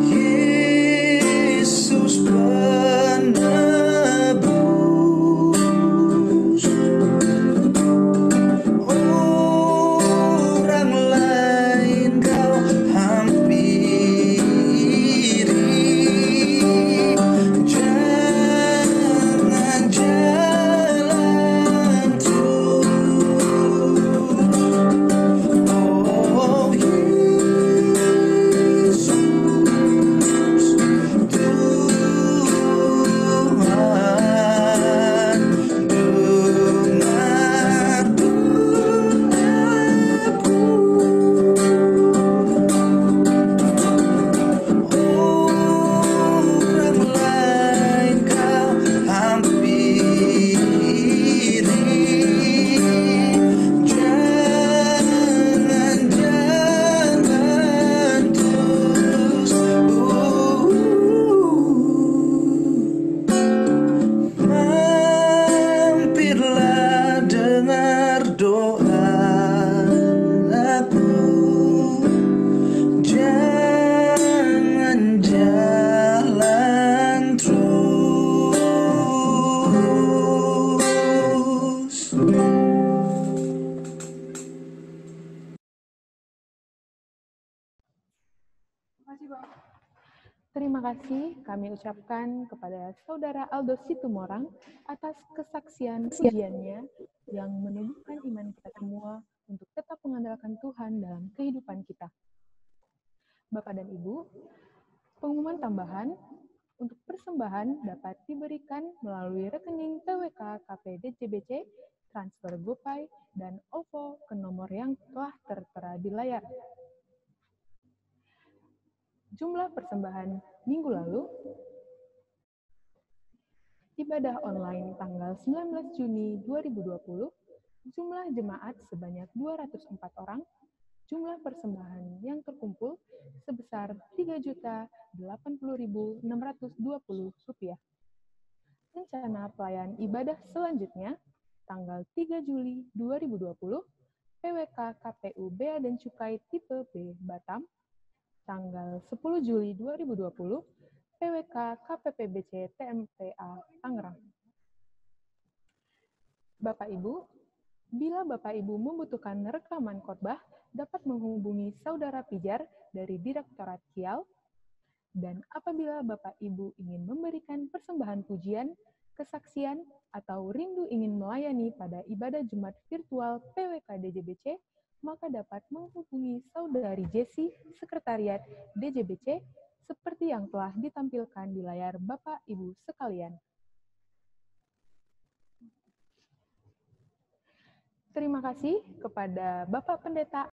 Yesus penebus. Orang lain kau hampiri, jangan jalan terus. Oh Yesus, Tuhan, dengar doaku. Orang lain kau hampiri, jangan jalan terus. Mampirlah dengar doaku, jangan jalan terus. Terima kasih kami ucapkan kepada Saudara Aldo Situmorang atas kesaksian pujiannya yang menumbuhkan iman kita semua untuk tetap mengandalkan Tuhan dalam kehidupan kita. Bapak dan Ibu, pengumuman tambahan untuk persembahan dapat diberikan melalui rekening TWK KPDJBC, transfer GoPay, dan OVO ke nomor yang telah tertera di layar. Jumlah persembahan minggu lalu, ibadah online tanggal 19 Juni 2020, jumlah jemaat sebanyak 204 orang, jumlah persembahan yang terkumpul sebesar Rp3.080.620. Rencana pelayan ibadah selanjutnya, tanggal 3 Juli 2020, PWK KPU Bea dan Cukai Tipe B Batam, tanggal 10 Juli 2020, PWK KPPBC TMPA Tangerang. Bapak Ibu, bila Bapak Ibu membutuhkan rekaman khotbah, dapat menghubungi Saudara Pijar dari Direktorat Kial. Dan apabila Bapak Ibu ingin memberikan persembahan pujian, kesaksian, atau rindu ingin melayani pada ibadah Jumat virtual PWK DJBC, maka dapat menghubungi Saudari Jessi, Sekretariat DJBC, seperti yang telah ditampilkan di layar Bapak Ibu sekalian. Terima kasih kepada Bapak Pendeta